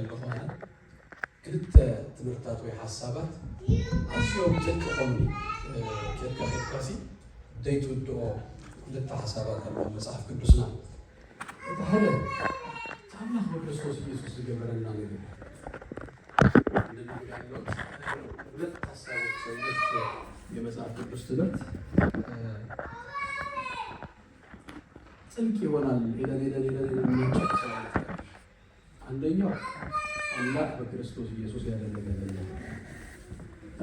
ከለሆነ ክልተ ትምህርታት ወይ ሐሳባት አስዮም ጥልቅሆም ከከካሲ ደይትወዶ ክልተ ሐሳባት አሉ መጽሐፍ ቅዱስና ተሐለ ታላህ በክርስቶስ ኢየሱስ ገበረና ነገር እንደዚህ ያለው ሁለት ሐሳቦች ሰዎች የመጽሐፍ ቅዱስ ትምህርት ጥልቅ ይሆናል ሄደን አንደኛው አምላክ በክርስቶስ ኢየሱስ ያደረገልን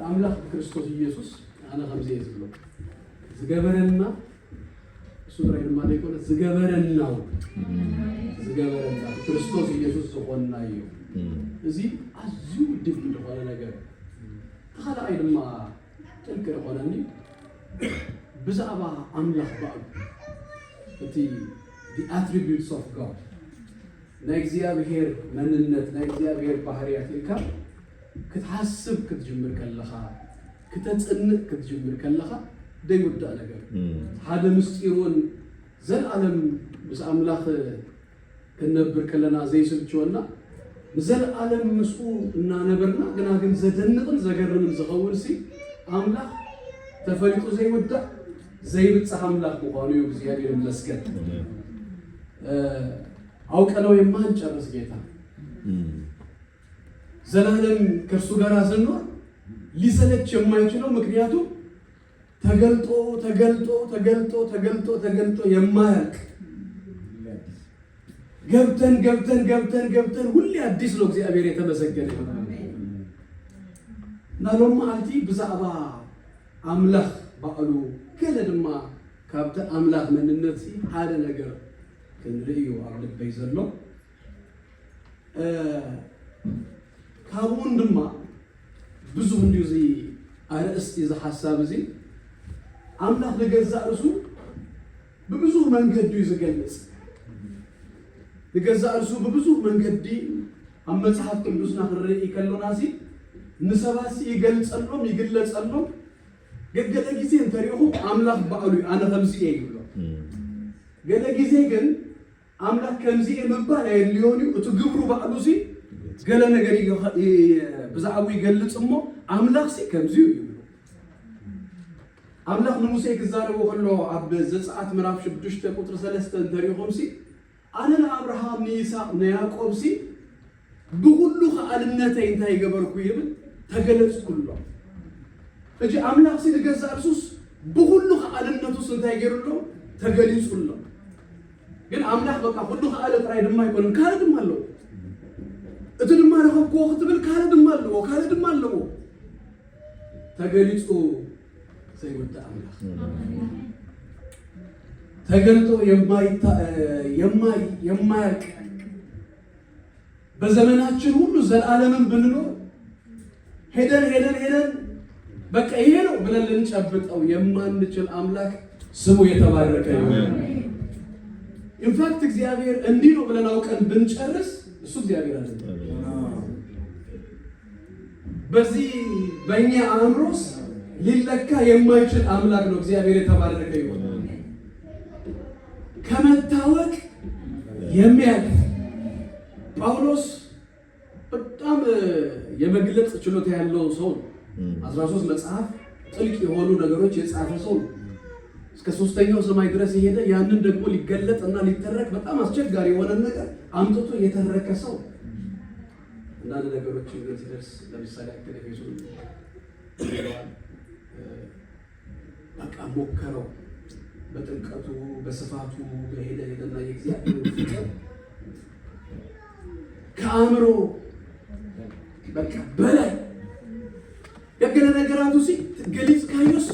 አምላክ በክርስቶስ ኢየሱስ አና ኸምዜ ይዝብሎ ዝገበረና እሱ ላይ ማለት ነው ዝገበረና ክርስቶስ ኢየሱስ ሆናዩ እዚህ አዙ ድብ እንደሆነ ነገር ታላ አይደማ ጥልቅ ሆነኒ ብዛባ አምላክ ባል the attributes of God ለእግዚአብሔር መንነት ለእግዚአብሔር ባህሪያት ልካ ክትሐስብ ክትጀምር ከለኻ ክትጽንዕ ክትጀምር ከለኻ ደይውዳ ነገር ሓደ ምስጢሩን ዘላለም ምስ አምላኽ ከነብር ከለና ዘይስልችወና ዘላለም ምስኡ እና ነበርና ግን ዘደንቅን ዘገርምን ዘኸውንሲ አምላኽ ተፈልጦ ዘይውዳ ዘይብጽሕ አምላኽ ምዃኑ እግዚአብሔር ይመስገን አውቀነው የማንጨርስ ጌታ ዘላለም ከእርሱ ጋር ስንኖር ሊሰለች የማይችለው ምክንያቱም ተገልጦ የማያልቅ ገብተን ሁሌ አዲስ ነው እግዚአብሔር የተመሰገነ ይሁን ናሎም አልቲ ብዛዕባ አምላኽ ባዕሉ ከለድማ ካብተ አምላኽ መንነት ሓደ ነገር ክንርእዩ ኣብ ልበይ ዘሎ ካብኡን ድማ ብዙ እንዲሁ እዚ አርእስቲ እዚ ሐሳብ እዚ አምላኽ ለገዛእ እርሱ በብዙ መንገድ ይዝገልጽ ለገዛእ እርሱ በብዙ መንገድ ኣብ መጽሐፍ ቅዱስና ክርኢ ከሎናሲ ንሰባሲ ይገልጸሎም ይግለጸሎም ገለ ጊዜ እንተሪኹ አምላኽ ባዕሉ አነ ኸምዚኤ ይብሎ ገለ ጊዜ ግን አምላክ ከምዚኤ መባል አይሊዮኒ እትግብሩ ባዕሉሲ ገለ ነገር ብዛዕቡ ይገልጽሞ አምላኽ ሲ ከምዚኡ ይብሎ አምላኽ ንሙሴ ክዛረቦ ከሎ ኣብ ዘጸአት ምዕራፍ 6 ቁጥር 3 እንተሪኹምሲ አነ ለአብርሃም ለይስሐቅ ለያዕቆብ ሲ ብሁሉ ኸአልነተይ እንታይ ገበርኩ ይብል ተገለጽኩሎ እጂ አምላኽ ሲ ለገዛእ እርሱስ ብሁሉ ኸአልነቱስ እንታይ ገይሩሎ ተገሊጹሎ ግን አምላኽ በቃ ሁሉ ኸአል ጥራይ ድማ አይኮንም ካለ ድማ አለው እቲ ድማ ረኸብኮ ክትብል ካለ ድማ አለው ተገሊጹ ዘይወጣ አምላኽ ተገልጦ የማያልቅ በዘመናችን ሁሉ ዘላለምን ብንኖር ሄደን በቃ ይሄ ነው ብለን ልንጨብጠው የማንችል አምላክ ስሙ የተባረከ ይሁን። ኢንፋክት እግዚአብሔር እንዲህ ነው ብለን አውቀን ብንጨርስ እሱ እግዚአብሔር አይደለም። በዚህ በእኛ አእምሮስ ሊለካ የማይችል አምላክ ነው እግዚአብሔር የተባረከ ይሁን። ከመታወቅ የሚያልፍ ጳውሎስ በጣም የመግለጽ ችሎታ ያለው ሰው 13 መጽሐፍ ጥልቅ የሆኑ ነገሮች የጻፈ ሰው እስከ ሶስተኛው ሰማይ ድረስ ይሄደ ያንን ደግሞ ሊገለጥና ሊተረክ በጣም አስቸጋሪ የሆነ ነገር አምጥቶ የተረከ ሰው አንዳንድ ነገሮች እንደዚህ ለምሳሌ ኤፌሶን በቃ ሞከረው በጥልቀቱ በስፋቱ በሄደና የእግዚአብሔር ፍቅር ከአእምሮ በቃ በላይ የገለ ነገራቱ ሲ ገሊጽ ካዩስ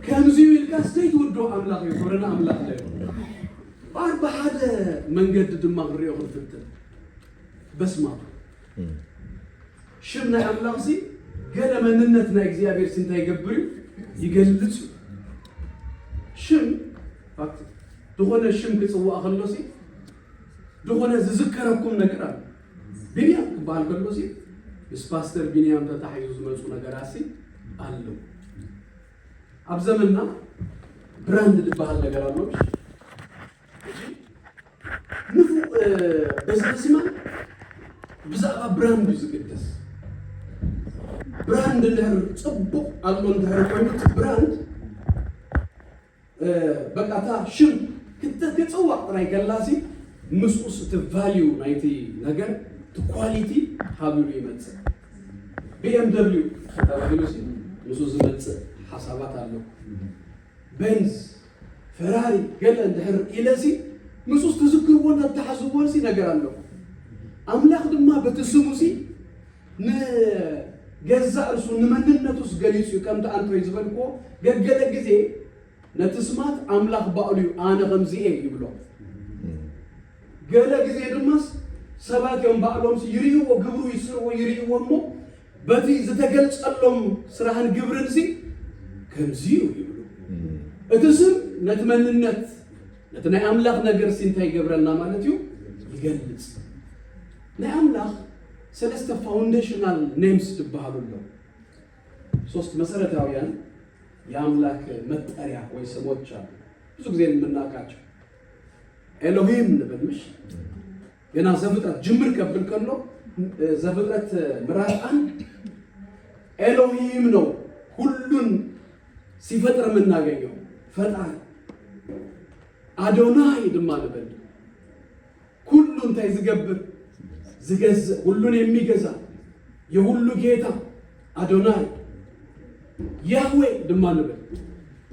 ከምዚው ይልቃስ ዘይትወዶ አምላኽ ይኮረና አምላኽ ላይ በአርባሐደ መንገድ ድማ ግሪዮ ክፍት በስማቱ ሽምና አምላኽ ሲ ገለ መንነትና እግዚአብሔር ሲንታይ ገብሩ ይገልጽ ሽም ፋክት ደሆነ ሽም ክጽዋዕ ከሎሲ ደሆነ ዝዝከረኩም ነገር አለ ቢንያም ባል ከሎሲ ፓስተር ቢንያም ተታሕዩ ዝመጹ ነገራሲ አለው ኣብ ዘመንና ብራንድ ልባሃል ነገር አለች ንፉ በዝነስማን بزعبا براند زقدس براند اللي صبق الله انتهر قيمة براند بقى تا شم كنت كتصوق راي كلاسي مسؤوس تفاليو نايتي نجر كواليتي حابيلو يمتص BMW خدابيلو سي مسؤوس يمتص حسابات አለው بنز فراري قال اندهر إلاسي مسؤوس تذكر ولا تحسبون سي نجر አለው አምላክ ድማ በተስሙ ሲ ገዛ እርሱ ንመንነቱስ ገሊጹ ከምታ አንተ ይዝበልኮ ገገለ ጊዜ ነትስማት አምላክ ባዕሉ አነ ከምዚኤ ይብሎ ገለ ጊዜ ድማስ ሰባት የም ባዕሎም ይሪው ግብሩ ይስሩ ይሪውሞ በቲ ዝተገልጸሎም ስራህን ግብርን ሲ ከምዚው ይብሎ እትስም ነትመንነት ነትናይ አምላክ ነገር ሲንታይ ገብረና ማለት ይገልጽ ለአምላክ ሰለስተ ፋውንዴሽናል ኔምስ ተባሉለው ሶስት መሰረታዊያን የአምላክ መጠሪያ ወይ ስሞች አሉ ብዙ ጊዜ የምናውቃቸው ኤሎሂም ንበልሽ ገና ዘፍጥረት ጅምር ከብል ከሎ ዘፍጥረት ምዕራፍ 1 ኤሎሂም ነው ሁሉን ሲፈጥር የምናገኘው ፈጣሪ አዶናይ ድማ ንበል ሁሉን ታይዝገብር ዝገዝ ሁሉን የሚገዛ የሁሉ ጌታ አዶናይ ያህዌ ድማ ንበል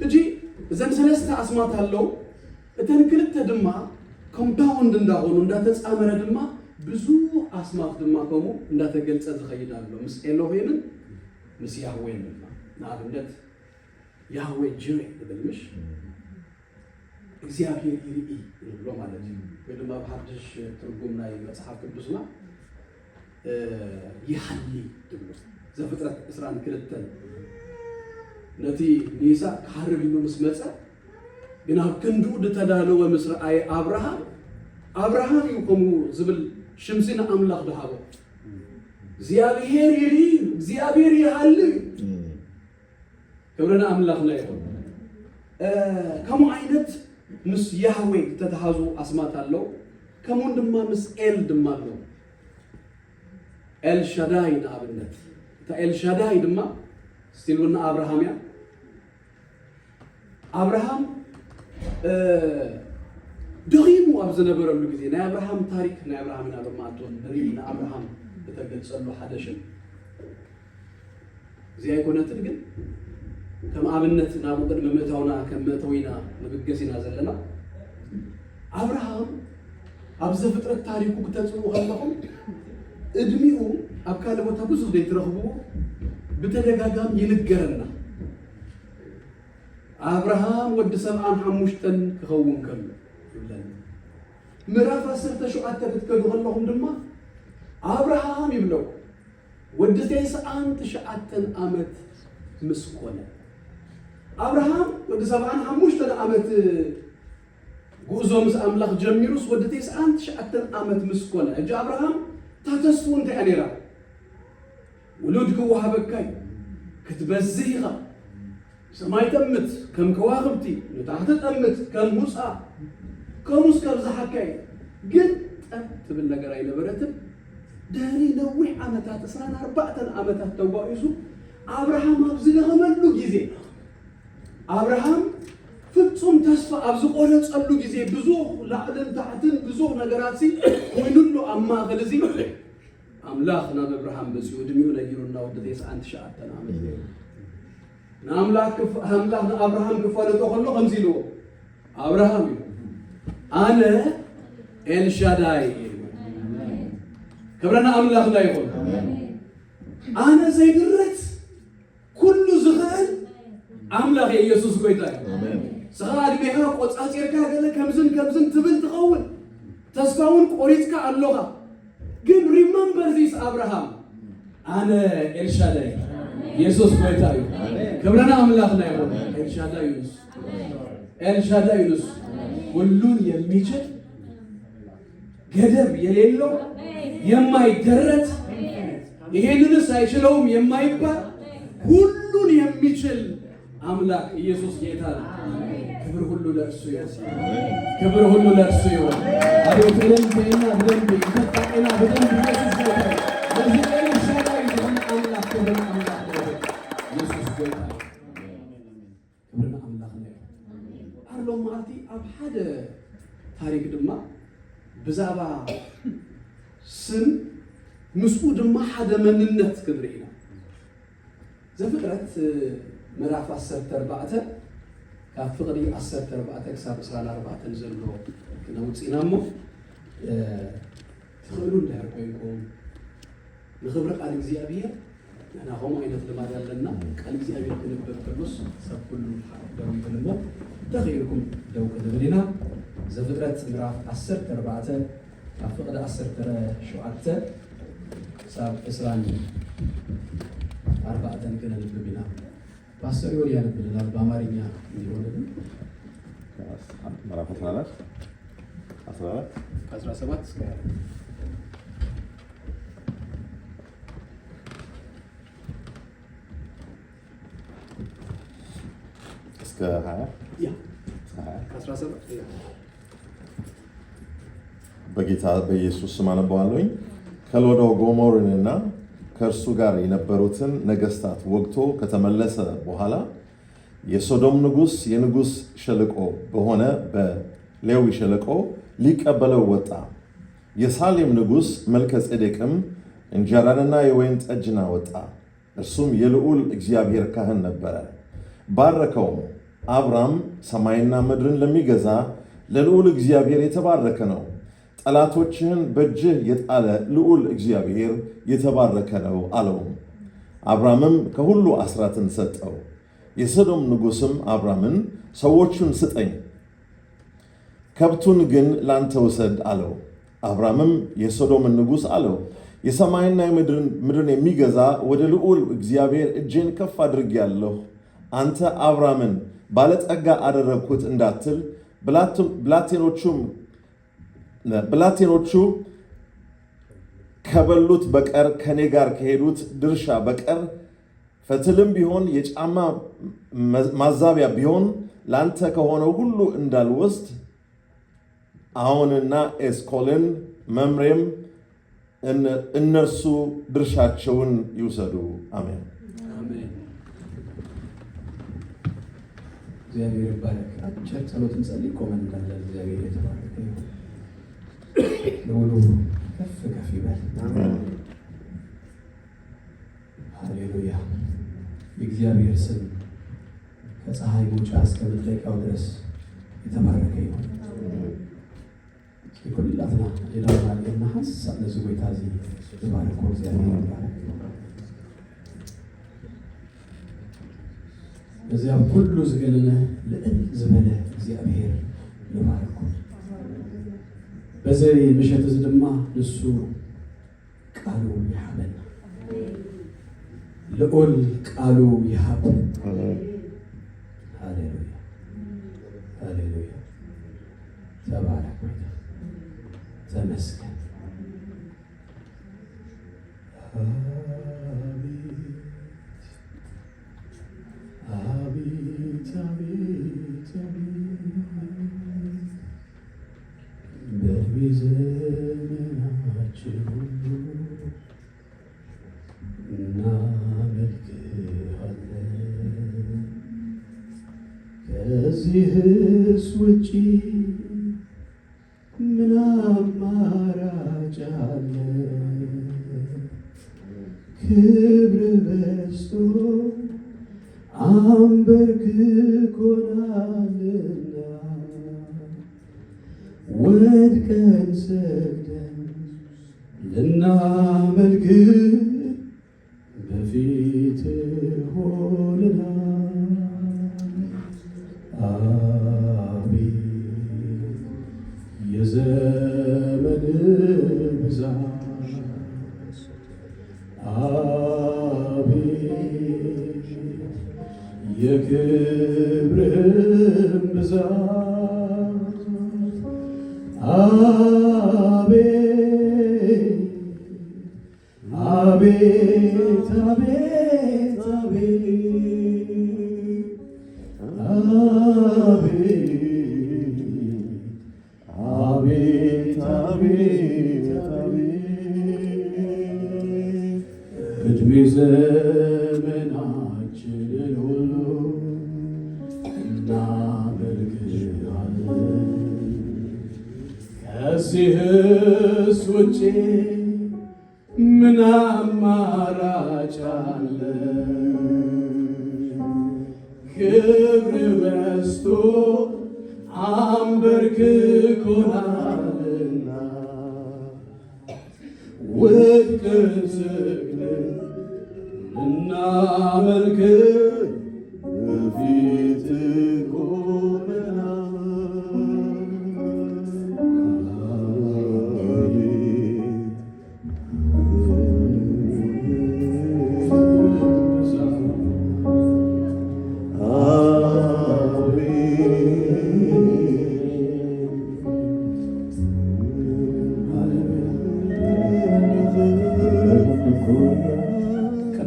እንጂ ዘን ሰለስተ አስማት አለው እተንክልተ ድማ ኮምፓውንድ እንዳሆኑ እንዳተጻመረ ድማ ብዙ አስማት ድማ ቆሙ እንዳተገልጸ ዝኸይዳለው ምስ ኤሎሄምን ምስ ያህዌን ናብነት ያህዌ ጅሬ ብልምሽ እግዚአብሔር ይርኢ ብሎ ማለት ነው ወይ ድማ በሐዲስ ትርጉም ላይ መጽሐፍ ቅዱስና ይሐሊ ብሎ ዘፍጥረት 12 ነቲ ኒሳ ካርብሉ መስመጻ ግና ክንዱ ተዳለው ወምስራይ አብርሃም ይቆሙ ዝብል ሽምሲና አምላክ ደሃቦ እግዚአብሔር ይሪ እግዚአብሔር ይሐሊ ክብረና አምላክ ላይ ይሆን ከሙ አይነት ምስ ያህዌ ተተሃዙ አስማት አለው ከሙን ድማ ምስ ኤል ድማ አለው ኤል ሻዳይ ናብነት ኤል ሻዳይ ድማ ስቲሉና አብርሃም ደሪሙ አብዘነበረሉ ጊዜ ናይ አብርሃም ታሪክ ናይ አብርሃም ናበማቶን ደሪና አብርሃም በተገጸሉ ሐደሽን ዚያ ይኮነትን ግን ከም አብነት ናቡቅድ መመታውና ከመተውይና ንብገሲና ዘለና አብርሃም አብዘ ፍጥረት ታሪኩ ከተጽሩ ኸለኹም እድሚኡ አብካለ ቦታ ብዙ ዘይትረኽቡ በተደጋጋም ይንገረና አብርሃም ወድ 75 ክኸውን ከሎ ይብለን ምዕራፍ 10 ተሽዓተ ብትከዱኸለኹም ድማ አብርሃም ይብለው ወድ 91 ዓመት ምስኮነ አብርሃም ወደ 75 ዓመት ጉዞ ምስ አምላክ ጀሚሩስ ወደ 91 ዓመት ምስኮነ እጅ አብርሃም ታተስፉ እንተ አኔራ ወሉድኩ ወሃበካይ ክትበዝሂኻ ሰማይ ተምት ከም ከዋኽብቲ ንታሕቲ ተምት ከም ሙሳ ከምስ ከብዛሐካይ ግን ትብል ነገር አይነበረትም ዳሪ ነዊሕ ዓመታት 14 ዓመታት ተጓኢዙ አብርሃም አብዝለኸመሉ ጊዜ አብርሃም ፍጹም ተስፋ አብዝቆረጸሉ ጊዜ ብዙ ላዕልን ታሕትን ብዙ ነገራት ሲ ወይኑሉ አማኸለዚ አምላክና በአብርሃም በዚሁ እድሜው ነይሩና ወደ 91 ዓመት አምላክና አብርሃም ከፈለጦ ሆኖ ከምዚሉ አብርሃም አነ ኤልሻዳይ ክብረና አምላክ ላይ ሆኖ አነ ዘይድረት ኩሉ ዝኽእል አምላክ ኢየሱስ ጎይታ አሜን ሰዓት ቢሃ ቆጻጽርካ ገለ ከምዝን ትብል ትኸውን ተስፋውን ቆሪጥካ አለኻ ግን ሪመምበር ዚስ አብርሃም አነ ኤልሻዳይ ኢየሱስ ጎይታ አሜን ክብረና አምላክ ላይ ሆኖ ኤልሻዳይ ሁሉን የሚችል ገደብ የሌለው የማይደረት ይሄንንስ አይችለውም የማይባል ሁሉን የሚችል አምላክ ኢየሱስ ጌታ ነው። ክብር ሁሉ ለእርሱ ይሁን። ክብር ሁሉ ለእርሱ ይሁን። አቤት ለምበይና ለምበይ ተጣጣና በደንብ ኢየሱስ ጌታ ብዛባ ስም ምስኡ ድማ ሓደ መንነት ክንርኢና ዘፍጥረት ምዕራፍ 14 ካብ ፍቅሪ 14 ክሳብ 24 ዘሎ ክነውፅኢና እሞ ትኽእሉ እንዳር ኮይንኩም ንኽብሪ ቃል እግዚኣብሔር ንሕና ከምኡ ዓይነት ልማድ ኣለና ቃል እግዚኣብሔር ክንበብ ከሎስ ሰብ ኩሉ ደው ይብል እሞ ተኸይልኩም ደው ክንብል ኢና ዘፍጥረት ምዕራፍ 14 ካብ ፍቅሪ 17 ክሳብ 24 ክነንብብ ኢና ፓስተር ዮሪ ያነብልናል በአማርኛ እንዲሆንልን ምዕራፍ 14 ከ17 እስከ እስከ 20 ከ17 በጌታ በኢየሱስ ስም አነባዋለሁኝ። ከሎዶው ጎሞርንና ከእርሱ ጋር የነበሩትን ነገስታት ወግቶ ከተመለሰ በኋላ የሶዶም ንጉስ የንጉስ ሸለቆ በሆነ በሌዊ ሸለቆ ሊቀበለው ወጣ። የሳሌም ንጉስ መልከጼዴቅም እንጀራንና የወይን ጠጅን አወጣ። እርሱም የልዑል እግዚአብሔር ካህን ነበረ። ባረከውም። አብራም ሰማይና ምድርን ለሚገዛ ለልዑል እግዚአብሔር የተባረከ ነው፣ ጠላቶችህን በእጅህ የጣለ ልዑል እግዚአብሔር የተባረከ ነው አለው። አብራምም ከሁሉ አስራትን ሰጠው። የሰዶም ንጉስም አብራምን ሰዎቹን ስጠኝ፣ ከብቱን ግን ላንተ ውሰድ አለው። አብራምም የሶዶምን ንጉስ አለው፣ የሰማይና ምድርን የሚገዛ ወደ ልዑል እግዚአብሔር እጄን ከፍ አድርጌአለሁ። አንተ አብራምን ባለጠጋ አደረግኩት እንዳትል ብላቴኖቹ ከበሉት በቀር ከኔ ጋር ከሄዱት ድርሻ በቀር ፈትልም ቢሆን የጫማ ማዛቢያ ቢሆን ላንተ ከሆነው ሁሉ እንዳልወስድ አሁንና ኤስኮልን መምሬም እነርሱ ድርሻቸውን ይውሰዱ። አሜን። እግዚአብሔር ይባረክ። አጭር ጸሎት እንጸልይ። ቆመን እንዳለን እግዚአብሔር የተባረከ ለሁሉ ከፍ ከፍ ይበል። ሃሌሉያ። የእግዚአብሔር ስም ከፀሐይ መውጫ እስከ መጥለቂያው ድረስ የተባረከ ይሁን። ኩላትና ሌላውና ሀሳብ ለዚህ ጎይታ ዚ ተባረኮ እግዚአብሔር ይባረክ። በዚያም ሁሉ ዝገልነ ልዕል ዝበለ እግዚአብሔር ይባረኩ። በዘይ ምሸት እዚ ድማ ንሱ ቃሉ ይሃበና ልዑል ቃሉ ይሃብ። ሃሌሉያ ሃሌሉያ። ተባረክ ተመስገን። አቤት አቤት በዕድሜ ዘመናችን ሁሉ እናመልክሃለን። ከዚህስ ውጪ ምን አማራጭ አለ? ክብር በዝቶ አንበርክኮናልና ወድቀን ሰግደን ልናመልክ በፊት ሆነናል። አቤት የዘመን ብዛት፣ አቤት የክብርህም ብዛት፣ አቤት አቤት አቤት አቤት አቤት እድሜ ዘመናችንን ሁሉ እናመልክሃለን። ከዚህም ከኢየሱስ ውጪ ምን አማራጭ አለ? ክብር በዝቶ አንበርክኮናልና ውድቅ ስግደን እናመልክ በፊት ቆመናል።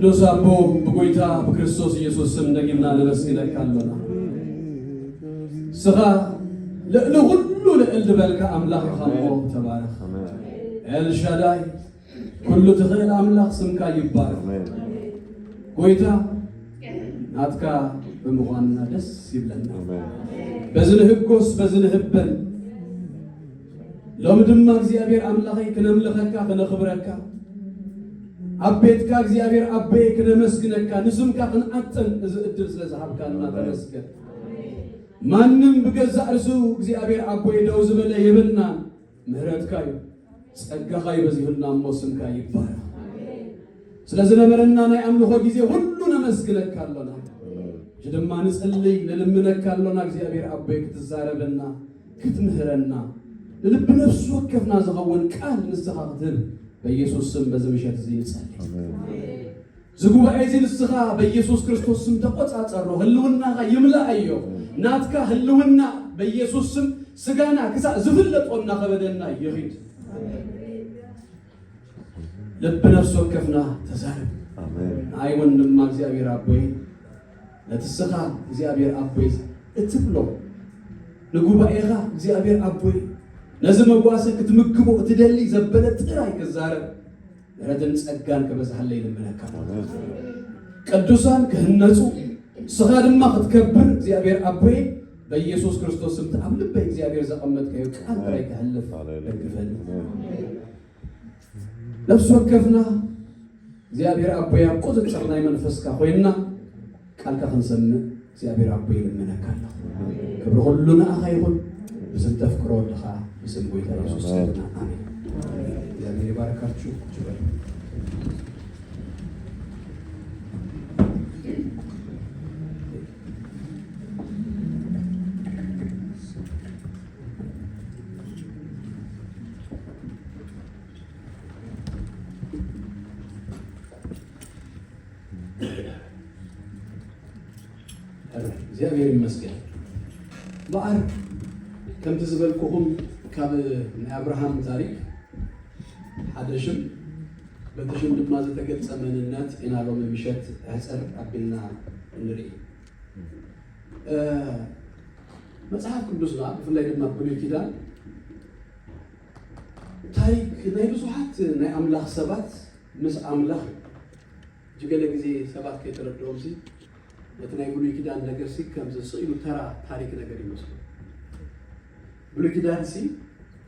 ቅዱስ አቦ በጎይታ በክርስቶስ ኢየሱስ ስም ደግምና ለመስጊድ ካለና ስጋ ለሁሉ ለእልድ በልካ አምላክ ኻሞ ተባረክ ኤልሻዳይ ሁሉ ተኸል አምላክ ስምካ ይባረክ ጎይታ ናትካ በመሆንና ደስ ይብለና በዝነ ህጎስ በዝነ ህበን ለምድማ እግዚአብሔር አምላክ ከነምልኸካ ከነኽብረካ አቤትካ እግዚአብሔር አቤ ከነመስግነካ ንስምካ ከንዓጠን እዚ እድል ስለዝሃብካልና ተመስገን። ማንም ብገዛ እርሱ እግዚአብሔር አቦይ ደው ዝበለ የብልና ምህረትካ እዩ ጸጋኻ ይበዚህልና እሞ ስምካ ይባረክ። ስለዝነበረና ናይ አምልኾ ጊዜ ሁሉ ነመስግነካ ኣለና ድማ ንጽልይ ንልምነካ ኣለና እግዚአብሔር አቦይ ክትዛረበና ክትምህረና ልብ ነፍስ ወከፍና ዝኸውን ቃል ንስኻ ክትህብ በኢየሱስ ስም በዘምሸት ይጸልይ። ዝጉባኤ ንስኻ በኢየሱስ ክርስቶስ ስም ተቆጻጸሮ ህልውናኻ ይምላአዮ ናትካ ህልውና በኢየሱስ ስም ስጋና ክሳ ዝፍለጦና ከበደና ይሪድ ልብ ነፍስ ወከፍና ተዛረብ። አይ ወንድማ እግዚአብሔር አቦይ ለትስኻ እግዚአብሔር አቦይ እትብሎ ንጉባኤኻ እግዚአብሔር አቦይ ነዚ መጓሰ ክትምክቦ እትደሊ ዘበለ ጥራይ ክዛረብ ረድን ጸጋን ከበዛህለይ ልምነካ ቅዱሳን ክህነጹ ስኻ ድማ ክትከብር እግዚአብሔር አቦይ በኢየሱስ ክርስቶስ ስም ተአምልበ እግዚአብሔር ዘቀመጥከዩ ቃል ላይ ከህልፍ ደግፈን ነፍስ ወከፍና እግዚአብሔር አቦይ ቁጥጥርና መንፈስካ ሆይና ቃልካ ክንሰምዕ እግዚአብሔር አቦይ ልምነካና ክብር ሁሉ ንአኻ ይሁን ብዝንተፍክሮ ለኻ በስም ጌታ ኢየሱስ አሜን። እግዚአብሔር ይባርካችሁ። እግዚአብሔር ይመስገን። በዓር ከምቲ ዝበልኩኹም ካብ ናይ አብርሃም ታሪክ ሓደሽም በተሽም ድማ ዝተገጸ መንነት ኢና ሎሚ ምሸት ሕፀር ኣቢልና ንርኢ። መጽሓፍ ቅዱስና ብፍላይ ድማ ብሉይ ኪዳን ታሪክ ናይ ብዙሓት ናይ ኣምላኽ ሰባት ምስ ኣምላኽ ጅገለ ጊዜ ሰባት ከይተረድኦም እቲ ናይ ብሉይ ኪዳን ነገር ከም ዝስኢሉ ተራ ታሪክ ነገር ይመስሉ። ብሉይ ኪዳን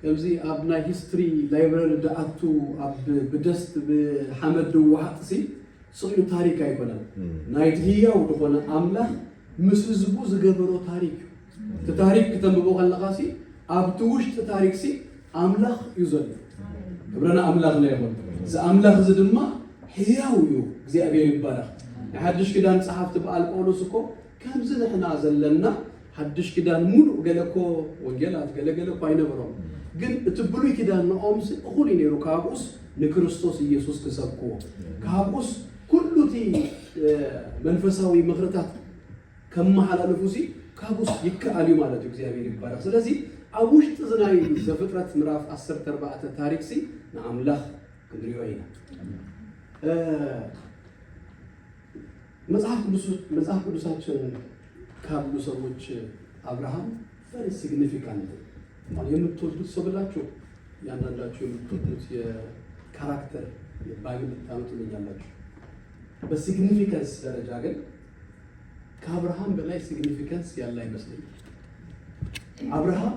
ከምዚ ኣብ ናይ ሂስትሪ ላይብረሪ ደኣቱ ኣብ ብደስት ብሓመድ ድዋሓጥ ስኢሉ ታሪክ ኣይኮነን። ናይቲ ህያው ዝኾነ ኣምላኽ ምስ ህዝቡ ዝገበሮ ታሪክ እቲ ታሪክ ክተንብቦ ከለኻ ኣብቲ ውሽጢ ታሪክ ኣምላኽ እዩ ዘሎ። ክብረና ኣምላኽ ና ይኹን። እዚ ኣምላኽ እዚ ድማ ህያው እዩ። እግዚአብሔር ይባረክ። ሓድሽ ኪዳን ጸሓፍቲ በዓል ጳውሎስ እኮ ከምዚ ንሕና ዘለና ሓድሽ ኪዳን ሙሉእ ገለኮ ወንጌላት ገለገለኮ ኣይነበሮም፣ ግን እቲ ብሉይ ኪዳን ንኦም እኹል እዩ ነይሩ። ካብኡስ ንክርስቶስ ኢየሱስ ክሰብክዎ ካብኡስ ኩሉ እቲ መንፈሳዊ ምኽርታት ከመሓላለፉ ካብኡስ ይከኣል እዩ ማለት እዩ። እግዚአብሔር ይባረክ። ስለዚ ኣብ ውሽጢ ናይ ዘፍጥረት ምዕራፍ 14 ታሪክ ንኣምላኽ ክንሪኦ ኢና። መጽሐፍ ቅዱሳችን ካሉ ሰዎች አብርሃም very significant የምትወዱት ሰው ብላችሁ ያንዳንዳችሁ የምትወዱት የካራክተር የባይብል ታምጡልኛላችሁ። በሲግኒፊካንስ ደረጃ ግን ከአብርሃም በላይ ሲግኒፊካንስ ያለ አይመስለኝም። አብርሃም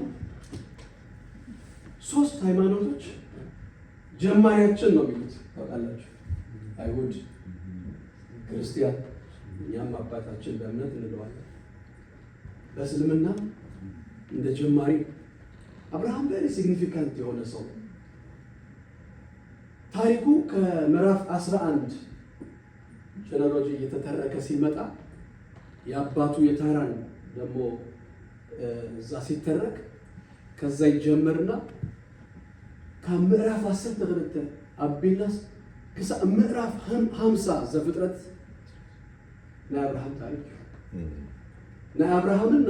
ሶስት ሃይማኖቶች ጀማሪያችን ነው የሚሉት ታውቃላችሁ። አይሁድ፣ ክርስቲያን፣ እኛም አባታችን በእምነት እንለዋለን። በእስልምና እንደ ጀማሪ አብርሃም very significant የሆነ ሰው ታሪኩ ከምዕራፍ 11 ጀነሮጂ እየተተረከ ሲመጣ የአባቱ የታራን ደግሞ እዛ ሲተረክ ከዛ ይጀመርና ከምዕራፍ 10 ተገለጠ አቢላስ ከዛ ምዕራፍ 50 ዘፍጥረት ለአብርሃም ታሪክ ለአብርሃምን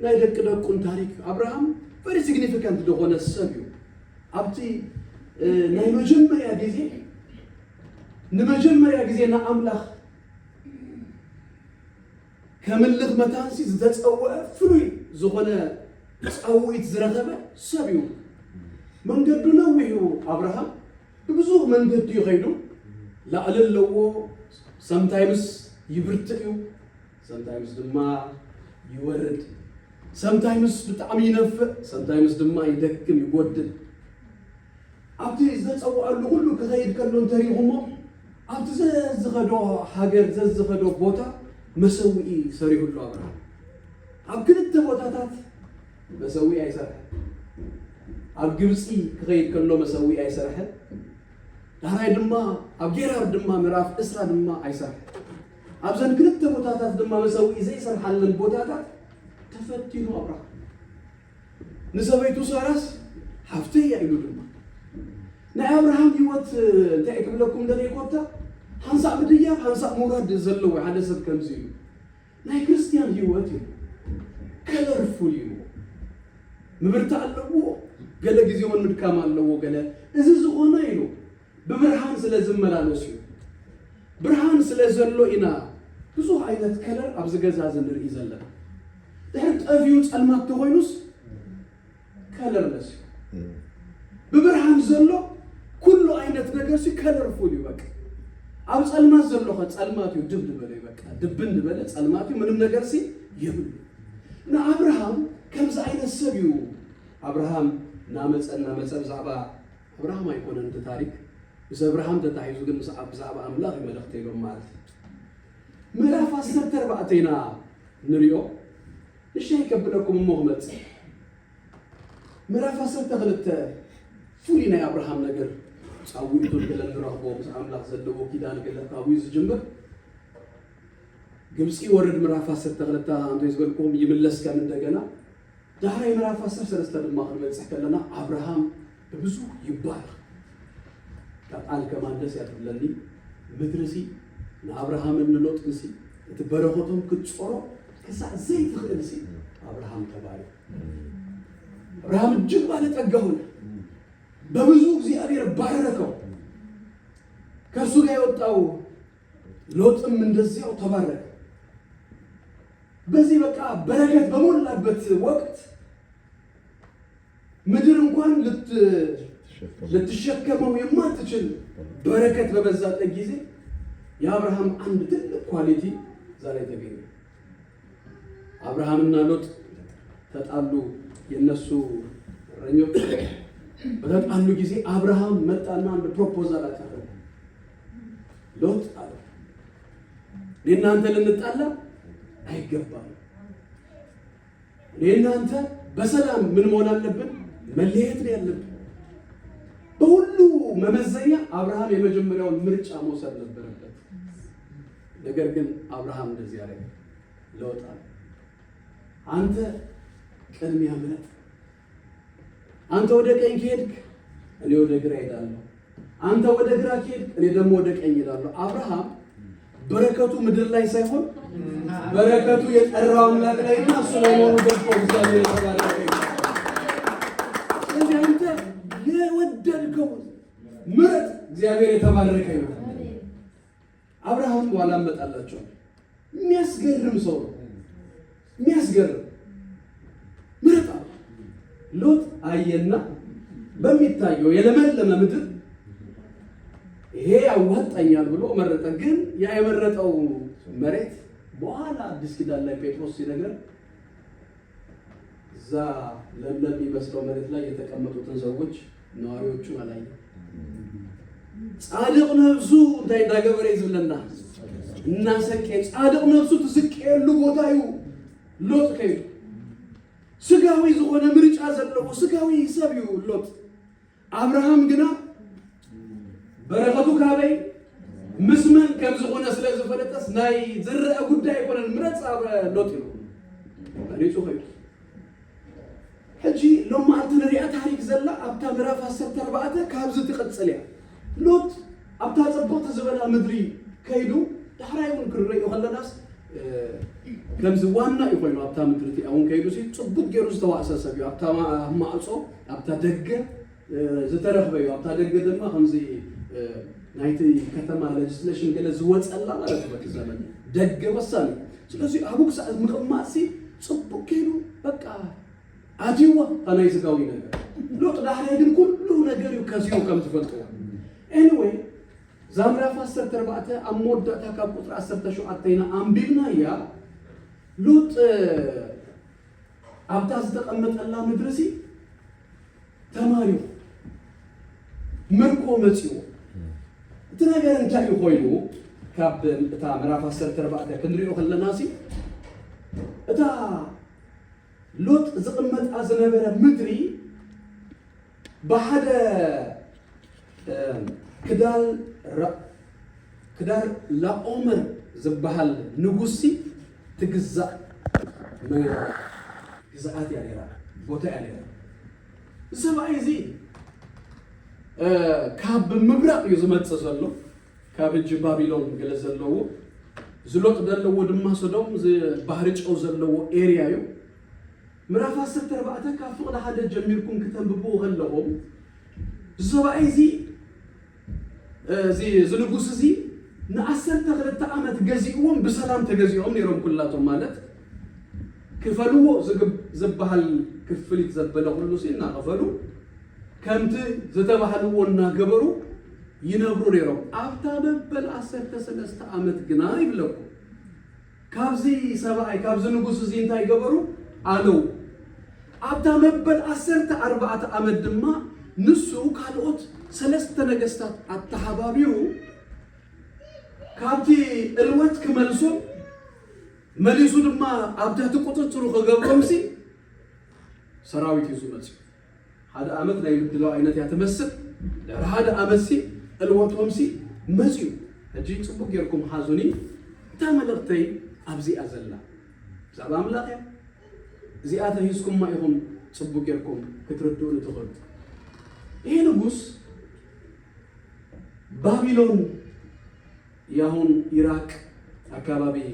ናይደቁን ታሪክ አብርሃም very significant ለሆነ ሰብ አብቲ ናይ መጀመሪያ ጊዜና አምላኽ ከምልኽ መታንሲ ዝተጸውዐ ፍሉይ ዝኾነ ጻውዒት ዝረኸበ ሰብ እዩ። መንገዱ ነዊሕ አብርሃም ብዙ መንገዱ ይኸይዱ ላዕሊ ኣለዎ sometimes ይብርትዕ እዩ sometimes ድማ ይወርድ sometimes ብጣዕሚ ይነፍዕ sometimes ድማ ይደክም ይጎድል ኣብቲ ዝተጸውዐሉ ሁሉ ክኸይድ ከሎ እንተሪኹሞ ኣብቲ ዘዝኸዶ ሃገር ዘዝኸዶ ቦታ መሰዊኢ ሰሪሁሉ አብርሃም ኣብ ክልተ ቦታታት መሰዊኢ ኣይሰርሐን። ኣብ ግብፂ ክኸይድ ከሎ መሰዊኢ ኣይሰርሐን። ዳራይ ድማ ኣብ ጌራር ድማ ምዕራፍ እስራ ድማ ኣይሰርሐን። ኣብዘን ክልተ ቦታታት ድማ መሰዊኢ ዘይሰርሐለን ቦታታት ተፈቲኑ አብርሃም ንሰበይቱ ሳራስ ሃፍተያ ኢሉ ድማ ናይ አብርሃም ህይወት እንታይ ክብለኩም እንደኔኮታ ሃንሳእ ምድያብ ሃንሳእ ሙራድ ዘለዎ ሓደ ሰብ ከምዚ እዩ። ናይ ክርስቲያን ህይወት እዩ ከለርፉል እዩ ምብርታ ኣለዎ ገለ ጊዜውን ምድካም ኣለዎ ገለ እዚ ዝኾነ ኢሉ ብብርሃን ስለ ዝመላለስ እዩ ብርሃን ስለ ዘሎ ኢና ብዙሕ ዓይነት ከለር ኣብዚ ገዛ ንርኢ ዘለና ድሕሪ ጠፍዩ ጸልማት ተኾይኑስ ከለርለስ እዩ ብብርሃን ዘሎ ኩሉ ዓይነት ነገር ሲ ከለርፉል እዩ በቃ ኣብ ጸልማት ዘለኸ ጸልማት እዩ ድብ ድበለ በቃ ድብን ድበለ ጸልማት እዩ ምንም ነገር ሲ ይብል ንአብርሃም ከምዚ ዓይነት ሰብ እዩ አብርሃም ናመፀ ብዛዕባ አብርሃም ኣይኮነን እቲ ታሪክ ምስ አብርሃም ተታሒዙ ግን ብዛዕባ ኣምላኽ መልእኽቲ ኢሎም ማለት ምዕራፍ 14 ኢና ንሪኦ ንሻይ ከብለኩም እሞ ክመፅእ ምዕራፍ 12 ፍሉይ ናይ አብርሃም ነገር ጻውዒቱ ገለ ንረኽቦ ምስ ኣምላኽ ዘለዎ ኪዳን ገለ ካብኡ ዝጅምር ግብፂ ወርድ ምዕራፍ 12 አንተ ዝገልኩም ይምለስ ከም እንደገና ዳሕራይ ምዕራፍ 13 ድማ ክንበፅሕ ከለና አብርሃም በብዙ ይባረኽ ቃል ከማንደስ ያድለኒ ምድርሲ ንአብርሃምን ንሎጥንሲ እቲ በረኸቶም ክትጾሮ ከሳዕ ዘይትኽእልሲ አብርሃም ተባረከ። አብርሃም እጅግ ባለጠጋ ሆነ። በብዙ እግዚአብሔር ባረከው። ከእርሱ ጋር የወጣው ሎጥም እንደዚያው ተባረከ። በዚህ በቃ በረከት በሞላበት ወቅት ምድር እንኳን ልትሸከመው የማትችል በረከት በበዛበት ጊዜ የአብርሃም አንድ ትልቅ ኳሊቲ ዛሬ ተገኘ። አብርሃምና ሎጥ ተጣሉ። የነሱ እረኞች በተጣሉ ጊዜ አብርሃም መጣና አንድ ፕሮፖዛል አቀረበ። ሎጥ አለ ለእናንተ ልንጣላ አይገባም። ለእናንተ በሰላም ምን መሆን አለብን? መለየት ነው ያለብን። በሁሉ መመዘኛ አብርሃም የመጀመሪያውን ምርጫ መውሰድ ነበረበት። ነገር ግን አብርሃም እንደዚህ አለ። ሎጥ አለ አንተ ቅድሚያ ምረጥ። አንተ ወደ ቀኝ ከሄድክ እኔ ወደ ግራ እሄዳለሁ። አንተ ወደ ግራ ከሄድክ እኔ ደግሞ ወደ ቀኝ እሄዳለሁ። አብርሃም በረከቱ ምድር ላይ ሳይሆን በረከቱ የጠራው አምላክ ላይና እሱ ላይ ሆኖ ገብቶ እግዚአብሔር ተባረከ። ስለዚህ አንተ የወደድከው ምረጥ፣ እግዚአብሔር የተባረከ ይሁን። አብርሃም በኋላ መጣላቸው። የሚያስገርም ሰው ነው። የሚያስገርም ምረጥ። ሎጥ አየና በሚታየው የለመለመ ምድር ይሄ ያዋጣኛል ብሎ መረጠ። ግን ያ የመረጠው መሬት በኋላ አዲስ ኪዳን ላይ ጴጥሮስ ሲነግረን እዛ ለምለም የሚመስለው መሬት ላይ የተቀመጡትን ሰዎች ነዋሪዎቹ አላየ ጻድቅ ነፍሱ እንዳይዳገበረ ይዝለና እናሰቀ ጻድቅ ነፍሱ ተስቀየሉ ቦታዩ ሎጥ ከዩ ስጋዊ ዝሆነ ምርጫ ዘለው ስጋዊ ይሰብዩ ሎጥ አብርሃም ግና በረከቱ ካበይ ምስመን ከም ዝሆነ ስለዝፈለጠስ ናይ ዝርአ ጉዳይ ኮነ ምረጽ ሎጥ ነው አሪጹ ከዩ ሕጂ لما أنتنريا تاريخ زلا أبتا مراف هسر تربعته كابز تقتصليا لوط أبتا زبط زبلا مدري كيدو تحرايون كرري وخلى ناس كم زوانا يقولون أبتا مدري أون كيدو سي تصبط جيروز تواصل سبيو أبتا ما أصو أبتا دقة زترخ بيو أبتا دقة دم خمسي نايتي كتما legislation كلا زوات الله ما رتبت الزمن دقة وصل سلسي أبوك سأل مقماسي تصبط كيدو بقى أجوا أنا يسقوني نجار لو تدحر يدين كله نجار يكسيو كم تفلتوا anyway زامرا فاستر تربعته أمود تكاب قطر أستر تشو عطينا أم بينا يا لوت أبتاز تقمت الله مدرسي تماريو مركو متيو تناجر انتهي خوينو كاب تا مرا فاستر تربعته كندريو خلنا ناسي تا لوط زقمت أزنبرة مدري بحد كدار لا عمر زبهال نجوسي تجزأ ما جزاءات يعني لا بوتا يعني لا سبعي زي كاب مبرق يزمت تزلو كاب الجبابيلون جلس زلو زلوط دلو دم صدوم زي بحرج أو زلو area يو مرافع ستر بعدها كافو لحد جميلكم كتب ببوه اللهم زبعي زي زنقوس زي نأثر تغلط عمت جزيئهم بسلام تجزيئهم نيرهم كلاتهم مالت كفلوا زبها الكفليت زبله كله سينا غفلوا كمت زتبهلوا ونجبروا ينبروا نيرهم أبتاب بالأثر تسلست عمت جناي بلكم كابزي سبعي كابز نقوس زي انتاي جبروا علو أبدا مبل أسرت 4 عمد ما نسو كالوت سلست نجستات التحبابيو كابتي الوقت كملسو مليسو دما أبدا تقطع تروح جبرمسي سراوي تيزومتي هذا عمد لا يبدلوا عينات يتمسك هذا عمسي الوقت همسي مزيو هجي تصبق يركم حازوني تاملرتي أبزي أزلا سلام لاقيا زيادة هيسكم ما يهم تصبوا كيركم كتردون تغرد إيه نقص بابلون يهون إيراك أكابابي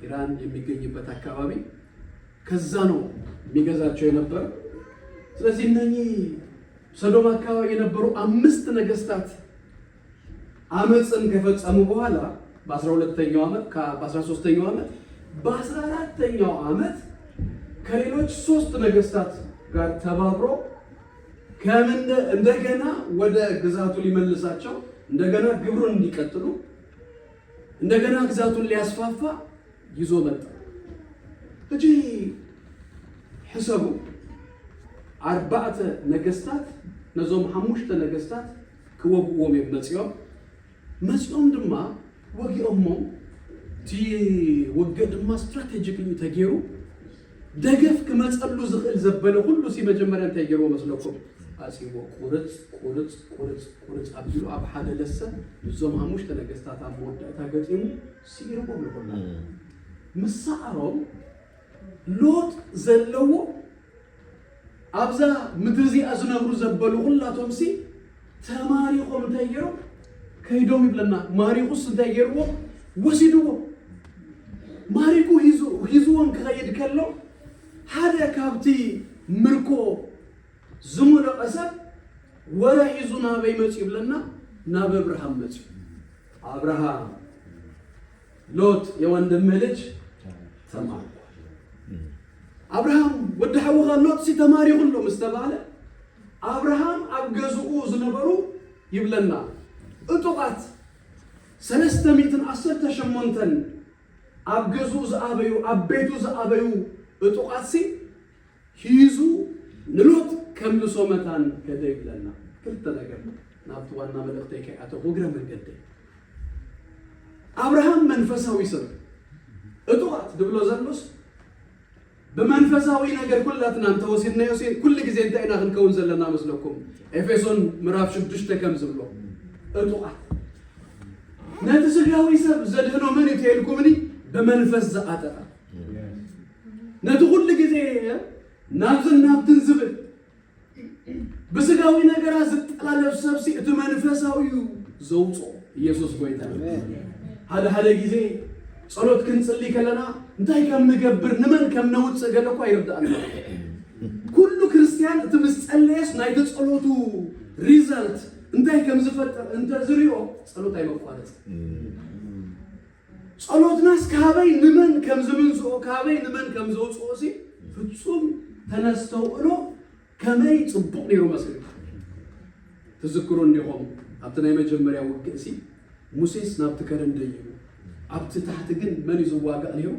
إيران يميجني بتأكابابي كزانو ميجازات شو ينبر ስለዚህ እነኚህ ሰዶም አካባቢ የነበሩ 5 ነገስታት አመጽን ከፈጸሙ በኋላ በ12ኛው ዓመት በ13ኛው ዓመት በ14ኛው ዓመት ከሌሎች 3 ነገስታት ጋር ተባብሮ እንደገና ወደ ግዛቱ ሊመልሳቸው እንደገና ግብሩን እንዲቀጥሉ እንደገና ግዛቱን ሊያስፋፋ ይዞ መጣ እጂ حسابو 4 ነገስታት ነዞም 5 ነገስታት ክወግዎም መጽኦም ድማ ወጊኦሞ ቲ ወገድማ ስትራቴጂካሊ ተገይሩ ደገፍ ከመጸሉ ዝኽእል ዘበለ ሁሉ ሲመጀመሪያ ተገይሩ መስለኩም አሲቦ ቁርጽ አብዩ አብ ሓደ ለሰ ነዞም 5 ነገስታት አሞዳታ ገጢሙ ሲርቦም ለሆነ مسعرهم لوط زلوا أبزا مدرزي أزنبرو زبلوا كلها تومسي تماريخهم تغيروا كيدوم يبلنا ماريخوس تغيروا وسيدوا ماريكو هيزوهم كغيد كلو هذا كابتي مركو زمر قسب ولا هيزونا بيمت يبلنا ناب إبراهيم مت أبراهام لوط يوندم ملج تمام أبراهام ودحوها لوط سي تماري كله مستبعله أبراهام أبجزؤو زنبرو يبلنا أتوقعت 310 شمونتن أبجزؤ زأبيو أبيتو زأبيو أتوقعت سي هيزو نلوط كم لسومتان كده يبلنا ክልተ ነገር ናብቲ ዋና መልእክተይ ከይኣተው እግረ መንገዲ አብርሃም መንፈሳዊ ሰብ እጡት ድብሎ ዘሎስ በመንፈሳዊ ነገር ኩላትና ተወሲድና ዮሴፍ ኩል ጊዜ እንታይና ክንከውን ዘለና መስለኩም ኤፌሶን ምዕራፍ 6 ከም ዝብሎ እጡት ነቲ ስጋዊ ሰብ ዘድህኖ ምን ይተልኩምኒ በመንፈስ ዘአጠጣ ነቲ ኩል ጊዜ ናብትን ዝብል በስጋዊ ነገር ዝጠላለፍ ሰብሲ እቲ መንፈሳዊ ዘውጾ ኢየሱስ ጎይታ هذا ጊዜ ጸሎት ክንጽልይ ከለና እንታይ ከም ንገብር ንመን ከም ነውጽ ገለኳ ይርዳአና ኩሉ ክርስቲያን ትምስጸለየስ ናይ ጸሎቱ ሪዛልት እንታይ ከም ዝፈጠር እንተ ዝሪኦ ጸሎት አይመቋረጥ ጸሎትናስ ካበይ ንመን ከም ዝምንጽኦ ካበይ ንመን ከም ዘውጽኦሲ ፍጹም ተነስተውሎ ከመይ ጽቡቅ ነይሩ መስል ተዝክሩ እንዲሆም አብተናይ መጀመሪያ ወቅሲ ሙሴስ ናብ ተከረንደዩ አብት ታህት ግን ማን ይዘዋጋ ነው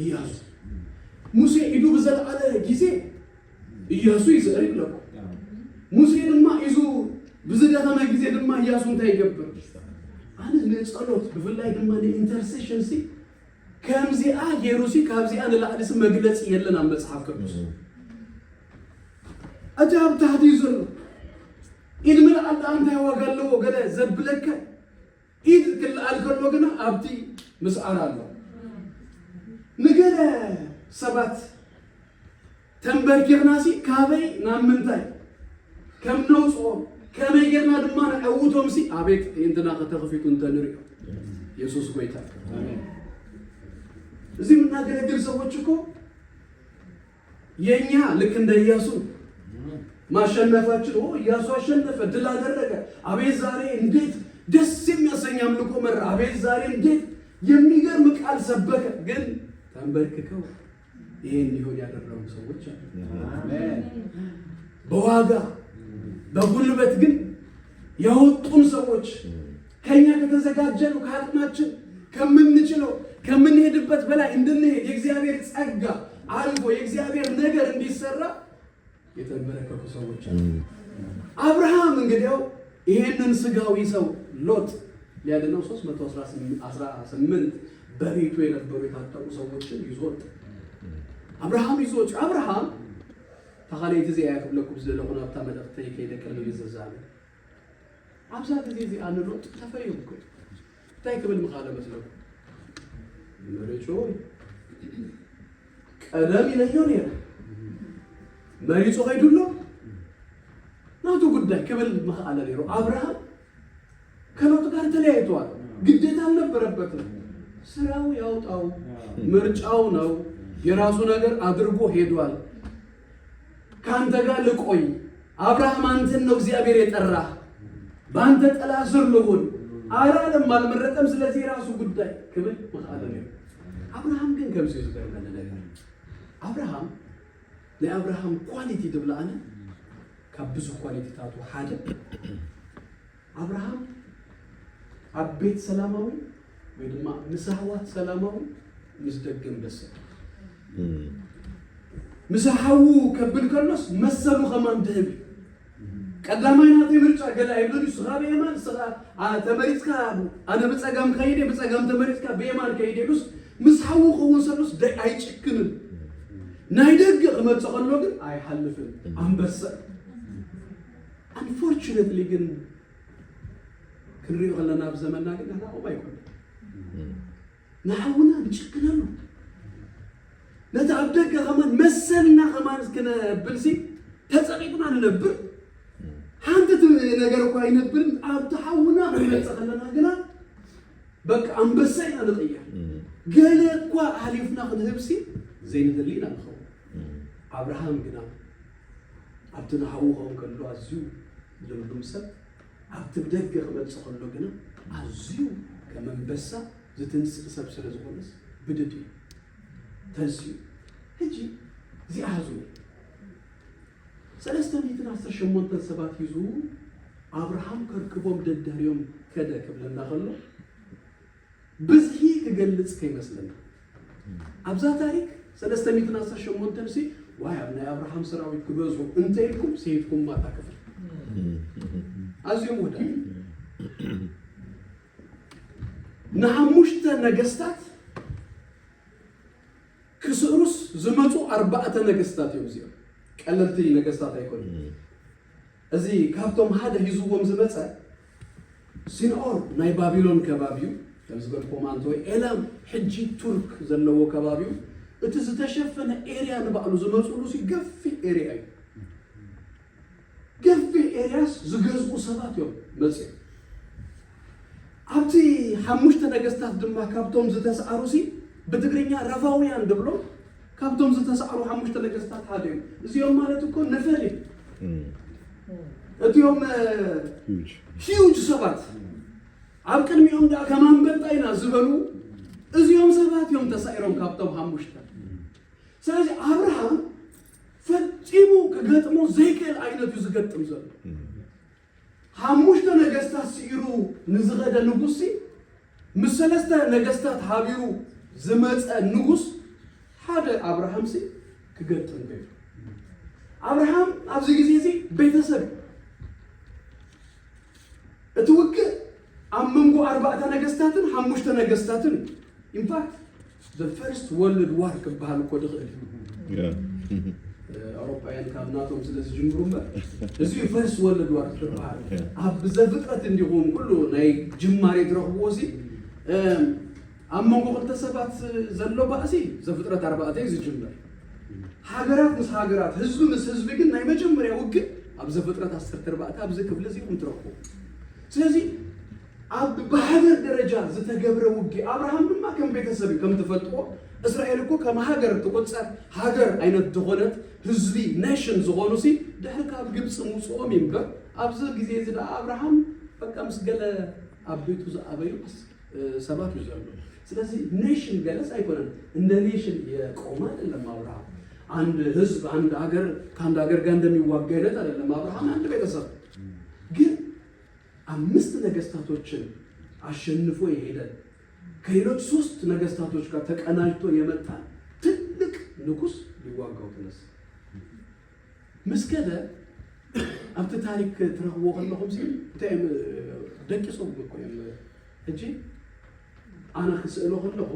ኢያሱ ሙሴ ኢዱ በዘላለ ጊዜ ኢያሱ ይዘር ይብለኩ ሙሴ ድማ ይዙ በዘደኸመ ጊዜ ድማ ኢያሱ እንታይ ይገብር አነ ለጸሎት በፍላይ ድማ ለኢንተርሴሽን ሲ ከምዚአ የሩሲ ካብዚአ ለላዕልስ መግለጽ የለና መጽሐፍ ቅዱስ አጃብ ታህት ይዘር ኢድምል አንተ ያዋጋለው ወገለ ዘብለከ ኢድ ክል አልከሎ ግና አብቲ መስአር አለው ንገለ ሰባት ተንበርኪርናሲ ካበይ ናምንታይ ከም ነውጾ ከመይገርና ድማ አውቶምሲ አቤት እንትና ከተኸፊቱ እንተንሪዮ ኢየሱስ ጎይታ አሜን እዚህ ምናገለግል ሰዎች እኮ የኛ ልክ እንደ ኢያሱ ማሸነፋችን ኢያሱ አሸነፈ ድል አደረገ አቤት ዛሬ እንዴት ደስ የሚያሰኝ አምልኮ መራ አቤት ዛሬ እንዴት የሚገርም ቃል ሰበከ ግን ተንበርክከው ይሄን ሊሆን ያደረጉ ሰዎች አሜን በዋጋ በጉልበት ግን ያወጡን ሰዎች ከኛ ከተዘጋጀነው ከአቅማችን ከምንችለው ከምንሄድበት በላይ እንድንሄድ የእግዚአብሔር ጸጋ አልፎ የእግዚአብሔር ነገር እንዲሰራ የተንበረከኩ ሰዎች አብርሃም እንግዲያው ይሄንን ስጋዊ ሰው ሎጥ ያደነው 318 በቤቱ የነበሩ የታጠቁ ሰዎችን ይዞት አብርሃም ተኻለይ ጊዜ ያከብለኩ ዘለኹና ተመለክተ ከይደከለ ይዘዛለ አብዛ ጊዜ አንሎጥ ተፈይምኩ ታይክብል መኻለ መስለው መረጮ ቀደም ይለየውን ያ መሪጾ ሄዱሎ ናቱ ጉዳይ ከብል መኻለ ነው አብርሃም ከሎጥ ጋር ተለያይቷል ግዴታ አልነበረበትም ስራው ያውጣው ምርጫው ነው የራሱ ነገር አድርጎ ሄዷል ካንተ ጋር ልቆይ አብርሃም አንተን ነው እግዚአብሔር የጠራ ባንተ ጥላ ስር ልሁን አራለም አልመረጠም ስለዚህ ራሱ ጉዳይ ከብል መኻለ ነው አብርሃም ግን ከምሲስ ጋር ነገር አብርሃም ለአብርሃም ኳሊቲ ድብላአነ ከብዙ ኳሊቲ ታቱ ሓደ አብርሃም አቤት ሰላማዊ ወይድማ ንሳህዋት ሰላማዊ ምስደግም ደስ مسحو كبل كلوس مسلو خمان دهب قدامي ناتي مرچا ገላ ይብሉ ስራብ የማን ስራ ተመሪጽካ አነ በጸጋም ከይዴ በጸጋም ተመሪጽካ በየማን ከይዴሉስ مسحو ኸውን ሰሉስ ደይ አይጭክንም ናይደግ መጽኸሎ ግን አይሐልፍም አንበሳ unfortunately ግን ክሪው ለና በዘመንና ግን አናው ባይቆም ናውና ብጭክነሉ ለታብደከ ከማን መሰልና ከማን እስከነ ብልሲ ተጸቂቁና ነበር አንተ ነገር እኮ አይነብርም አብታውና በመጸለና ግና በቃ አንበሳይና ለጠያ ገለኳ አሊፍና ከነብሲ ዘይን ደሊና ነው አብርሃም ግና አብተና ሐውኸው ከሎ አዚው ለምዱምሰብ አብትደገ ከመጸለሎ ግና አዚው ከመንበሳ ዝትንስ ሰብሰለ ዝሆነስ ብድድ ተዚው እጂ ዚአዙ ሰለስተሚትን 18 ሰባት ይዙ አብርሃም ከርክቦም ደዳሪዮም ከደከብለና ኸሎ በዚህ ከገልጽ ከይመስለና አብዛ ታሪክ ሰለስተሚትን 18 ሲ ዋይ አብና አብርሃም ስራው ይክበዙ እንተይኩም ሲይኩም ማታከፍ أزيم ودا نحمشت نجستات كسروس زمتو 4 نجستات يوزيو قللتي نجستات يكون أزي كابتوم هذا يزوم زمتة سينور ناي بابيلون كبابيو تمزبل كومانتوي إلام حجي ترك زلوا كبابيو اتزتشفنا إيريا نبقلو زمتو لوسي قفي إيريا قفي إيرياس زجزو سبات يوم مزي أبتي حمشت نجستات دما كابتوم زتسعروسي بتقرينيا رفاويان دبلو كابتوم زتسعرو حمشت نجستات هاديو زيوم مالتكو نفلي اليوم هيوج سبات عبكن ميوم دا كمان بنتاينا زبلو اليوم سبات يوم تسعيرهم كابتوم حمشتا سلازي أبراهام فتيمو كقطمو زيكل عينة يزقطم زل حمشتا نجستات سيرو نزغدا نقصي مسلستا نجستات حابيرو زمت النقص هذا أبراهام سي كقطم بيت أبراهام أبزي جزيزي بيتسب اتوقع أممكو 4 نجستاتن 5 نجستاتن in fact the first world war كبهالو كو دخل أوروبيان كابناتهم سلسي جمهورهم ازيو first world war كبهالو بزفقرة انديهم كله ناي جماري درخبوسي أممكو قلت سبات زلو بأسي زفقرة 4 يزي جمهور هاجرات مس هاجرات هزب مس هزب ግን ናይ መጀመሪያ ውግ ኣብ ዘፍጥረት 14 ኣብ ዝክብል እዚኦም ትረክቡ ስለዚ ኣብ በሃገር ደረጃ ዝተገብረ ውግ አብርሃም ድማ ከም ቤተሰብ ከም ተፈልጦ እስራኤል እኮ ከም ሃገር ተቆጸር ሃገር አይነት ተኾነት ህዝቢ ኔሽን ዝኾኑሲ ድሕሪ ካብ ግብጽ ሙጽኦም ይምበር ኣብዚ ግዜ ዝዳ አብርሃም በቃ ምስገለ ኣብ ቤቱ ዘአበዩ ሰባት ይዘሉ ስለዚ ኔሽን ገለስ አይኮነን እንደ ኔሽን የቆመ አይደለም አብርሃም አንድ ህዝብ አንድ ሀገር ካንድ ሀገር ጋር እንደሚዋጋ አይነት አይደለም አብርሃም አንድ ቤተሰብ ግን 5 ነገስታቶችን አሸንፎ ይሄዳል ከሌሎች 3 ነገስታቶች ጋር ተቀናጅቶ የመጣ ትልቅ ንጉስ ሊዋጋው ተነሳ መስከደ አብተ ታሪክ ትረክቦ ከለኩም ሲል ታይም ደቂሶ በቆየም እጂ አና ከስእሎ ከለኩ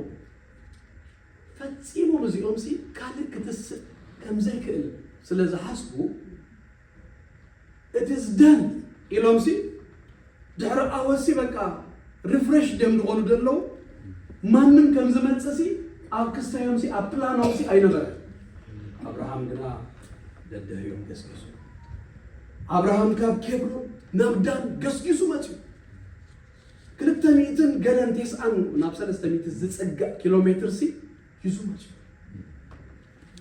ፈጽሞ በዚኦም ሲ ካልክ ተስ ከምዘይ ክእል ስለዚህ ሐስቡ it is done ኢሎም ሲ ድሕሪ ኣወሲ በቃ ሪፍሬሽ ደም ሆኑ ደለው ማንም ከምዘመጽሲ ኣብ ክስታዮም ሲ ኣብ ፕላናው ሲ አይነበር አብርሃም ግና ደደዮም ገስገሱ አብርሃም ካብ ኬብሮን ናብዳን ገስጊሱ መጽ ክልተሚትን ገለንቴስ አን ናብ 300 ዝጸጋ ኪሎ ሜትር ሲ ይዙ መጽ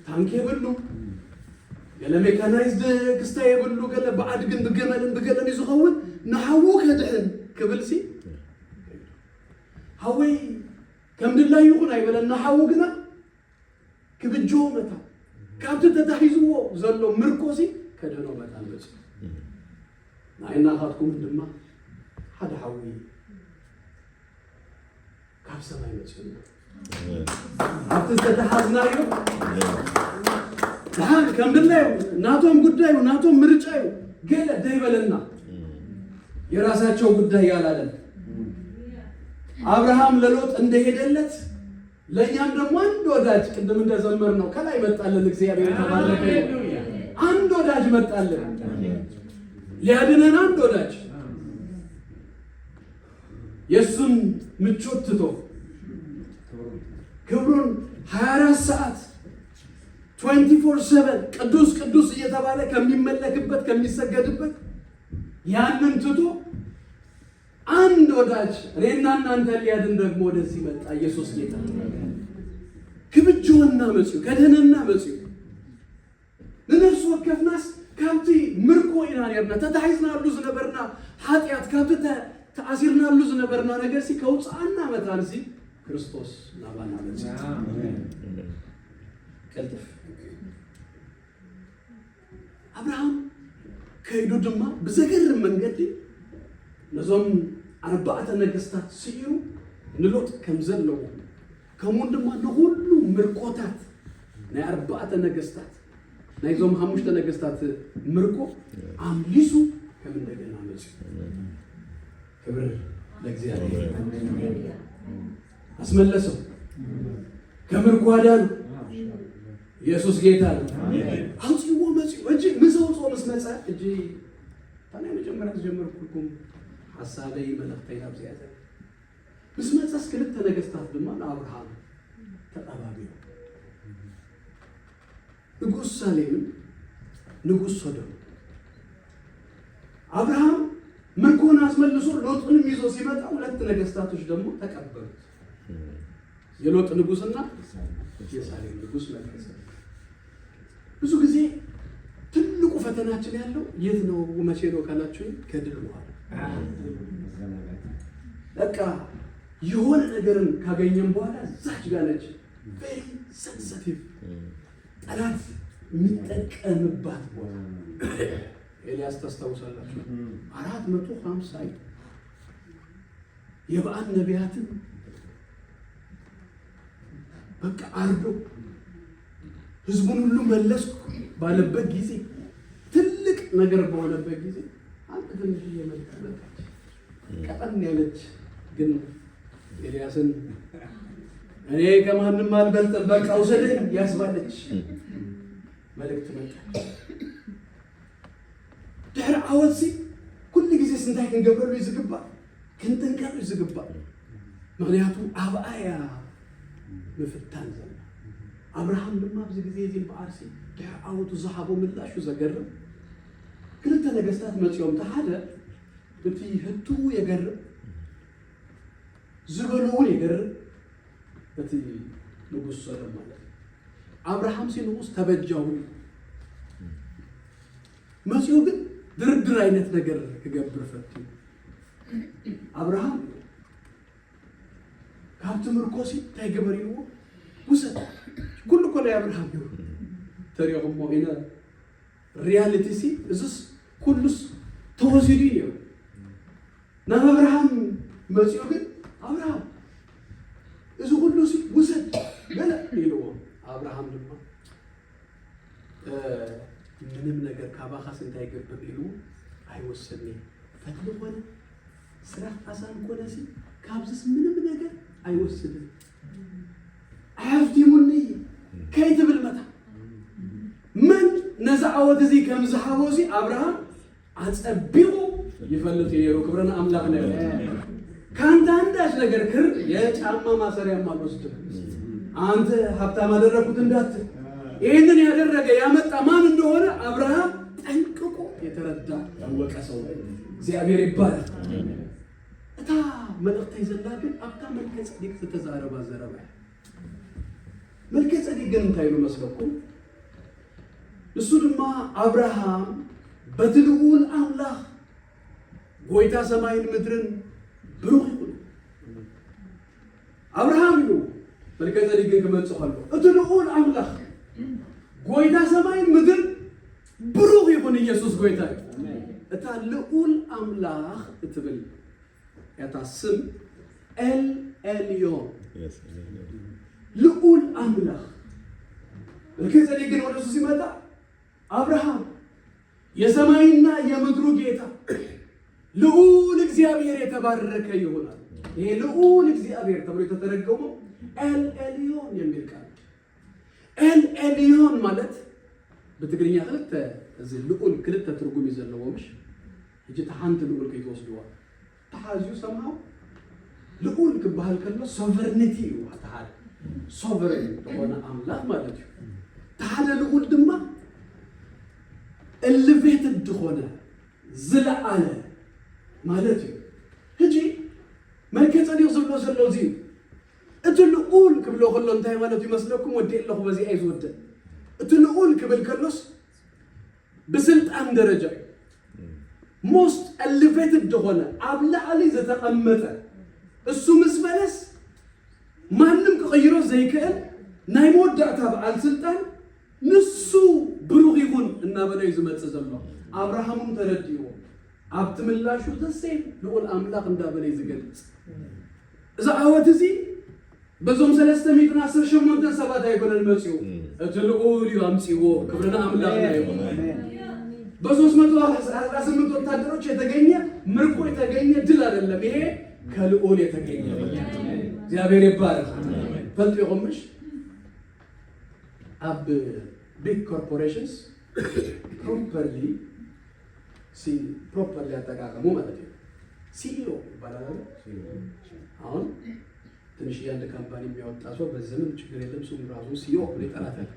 ታንክ ይብሉ ገለ ሜካናይዝድ ክስታይ ይብሉ ገለ ባዕድ ግን በገመልን በገለም ይዝኸውን نحو كدحن كبلسي هوي كم دلا يكون أيبلا نحو كنا كبجو متى كابت تتحيزو زلوا مركوسي كدهنو متى بس نعينا خاتكم دما هذا حوي كابسة ما يمشينا كابت تتحازنا يو نحن كم دلا ناتهم قدايو ناتهم مرجعيو قال دايبلنا የራሳቸው ጉዳይ ያላለን አብርሃም ለሎጥ እንደሄደለት ለኛም ደግሞ አንድ ወዳጅ ቅድም እንደዘመር ነው ከላይ መጣልን እግዚአብሔር ተባረከ አንድ ወዳጅ መጣልን ሊያድነን አንድ ወዳጅ የሱን ምቾት ትቶ ክብሩን 24 ሰዓት 24/7 ቅዱስ ቅዱስ እየተባለ ከሚመለክበት ከሚሰገድበት ያንን ትቶ አንድ ወዳጅ እኔና እናንተ ሊያድን ደግሞ ወደዚህ መጣ ኢየሱስ ጌታ ክብጆና መጽኡ ከደነና መጽኡ ለነፍስ ወከፍናስ ካብቲ ምርኮ ኢናርና ተታይዝና ሉዝ ነበርና ኃጢአት ካብተ ተአሲርና ሉዝ ነበርና ነገር ሲ ከውጻና መታንሲ ክርስቶስ ናባና መጽኡ አሜን ከልጥፍ አብርሃም ከይዱ ድማ በዘገር መንገድ ነዞም 4 ነገስታት ሲዩ ንሎጥ ከምዘለው ከሞን ድማ ለሁሉ ምርቆታት ናይ 4 ነገስታት ናይዞም 5 ነገስታት ምርቆ አምሊሱ كم እንደገና መጽ ክብር ለእግዚአብሔር አስመለሰው ከምርኳዳ ነው ኢየሱስ ጌታ ነው አውጪው መጽ እንጂ ምዘው ጾምስ መጻ እንጂ ታዲያ መጀመሪያ ጀመርኩኩም ሐሳቤ መልእክተኛ ብዛያዘ ምስመጻስ ክልተ ነገስታት ድማ አብርሃም ተጣባቢው ንጉሥ ሳሌም ንጉሥ ሶዶም አብርሃም ምርኮን አስመልሶ ሎጥንም ይዞ ሲመጣ ሁለት ነገስታቶች ደግሞ ተቀበሉት የሎጥ ንጉስና የሳሌም ንጉስ ለከሰ ብዙ ጊዜ ትልቁ ፈተናችን ያለው የት ነው መቼ ነው ካላችሁ ከድል በኋላ በቃ የሆነ ነገርን ካገኘን በኋላ ዛች ጋር ነች very sensitive ጠላት የሚጠቀምባት ቦታ ኤልያስ ታስታውሳላችሁ 450 የበዓል ነቢያትን በቃ አርዶ ህዝቡን ሁሉ መለስ ባለበት ጊዜ ትልቅ ነገር በሆነበት ጊዜ አንተ ትንሽ የመጣለች ቀጠን ያለች ግን ኤልያስን እኔ ከማንም አልበልጥም በቃ ውሰደኝ ያስባለች መልእክት መጣች ደህር አወሲ ኩል ጊዜ ስንታይ ከንገብረሉ ይዝግባ ክንተንቀሩ ይዝግባ ምክንያቱም አብአያ መፍታን ዘና አብርሃም ድማ ብዙ ጊዜ እዚህ በአርሲ ደህር አወቱ ዘሃቦ ምላሹ ዘገረም ክልተ ነገስታት መጽዮም ተሃደ እቲ ህቱ የገረም ዝበሉውን የገረም እቲ ንጉሥ ሶዶም ማለት አብርሃም ሲንጉስ ተበጃው መጽዮ ግን ድርድር አይነት ነገር ከገብር ፈቱ አብርሃም ካብት ምርኮሲ ታይገበሪው ውሰድ ኩሉ ኮለ አብርሃም ይው ተሪያው ሞይና ሪያሊቲ ሲ እሱስ ኩሉስ ተወሲዲ ነው ና አብርሃም መጽዮ ግን አብርሃም እሱ ሁሉ ሲ ውሰድ ገለ ይለው አብርሃም ደግሞ ምንም ነገር ካባኻስ እንዳይገብር ይሉ አይወሰድም ፈትሎ ሆነ ስራ አሳን ኮነሲ ካብዝስ ምንም ነገር አይወሰድም አያፍዲሙኒ ከይትብል መታ ምን ነዛአወት እዚ ከምዝሃቦሲ አብርሃም አጸቢው ይፈልጥ የሮ ክብረና አምላክ ነው ካንተ አንዳች ነገር ክር የጫማ ማሰሪያ ማወስድ አንተ ሀብታም አደረኩት እንዳት ይሄንን ያደረገ ያመጣ ማን እንደሆነ አብርሃም ጠንቅቆ የተረዳ ያወቀ ሰው እግዚአብሔር ይባላል እታ መልእክት ይዘላግን አብታ መልከ ጸዲቅ ተዛረባ ዘረባ መልከ ጸዲቅ ግን ታይሉ መስለኩም እሱ ድማ አብርሃም በትልኡል አምላክ ጎይታ ሰማይን ምድርን ብሩህ ይሁን አብርሃም ይሉ መልከ ጸዲቅ ግን ከመጽሐሉ እትልኡል አምላክ ጎይታ ሰማይን ምድር ብሩህ ይሁን ኢየሱስ ጎይታ እታ ልኡል አምላክ እትብል ያታስም ኤል ኤልዮን ልኡል አምላክ ለከዘኔ ግን ወደሱ ሲመጣ አብርሃም የሰማይና የምድሩ ጌታ ልኡል እግዚአብሔር የተባረከ ይሆናል ይሄ ልኡል እግዚአብሔር ተብሎ የተተረጎመው ኤል ኤልዮን የሚል ቃል ኤል ኤልዮን ማለት በትግርኛ ክልተ እዚህ ልኡል ክልተ ትርጉም ይዘለውምሽ እጂ ተሓንት ልኡል ከይተወስደዋል ተሓዚዩ ሰማው ልኡል ክባሃል ከሎ ሶቨርኒቲ ወታሃል ሶቨሬን ሆነ አምላክ ማለት ነው ታለ ልኡል ድማ ኤሌቬትድ ሆነ ዝለዓለ ማለት ነው እጂ መልከ ጸዲቅ ዘሎ ዚ እቲ ልኡል ክብሎ ከሎ እንታይ ማለት ይመስለኩም ወዲለኹ በዚ አይዝወደ እቲ ልኡል ክብል ከሎስ በስልጣን ደረጃ most elevated ሆነ አብላዓሊ ዘተቀመጠ እሱ መስበለስ ማንም ከቀይሮ ዘይከል ናይ ሞዳታ በዓል ስልጣን ንሱ ብሩህ ይሁን እና በላይ ዝመጽ ዘሎ አብርሃምም ተረድዮ አብትምላሹ ተሰይ ልኡል አምላክ እንዳበላይ ዝገልጽ እዛ አወት እዚ በዞም 310 ሸሞንተ ሰባት አይጎነን መጽዩ እትልኡል ይምጽዎ ክብረና አምላክ ነው በ318 ወታደሮች የተገኘ ምርኮ የተገኘ ድል አይደለም። ይሄ ከልዑል የተገኘ እግዚአብሔር ይባረክ። ፈልጥ ይቆምሽ አብ ቢግ ኮርፖሬሽንስ ፕሮፐርሊ አጠቃቀሙ ማለት ነው። ሲኢኦ ይባላል። አሁን ትንሽ ያንድ ካምፓኒ የሚያወጣ ሰው በዘመን ችግር የለም እሱም ራሱ ሲኢኦ ብሎ ይጠራታል።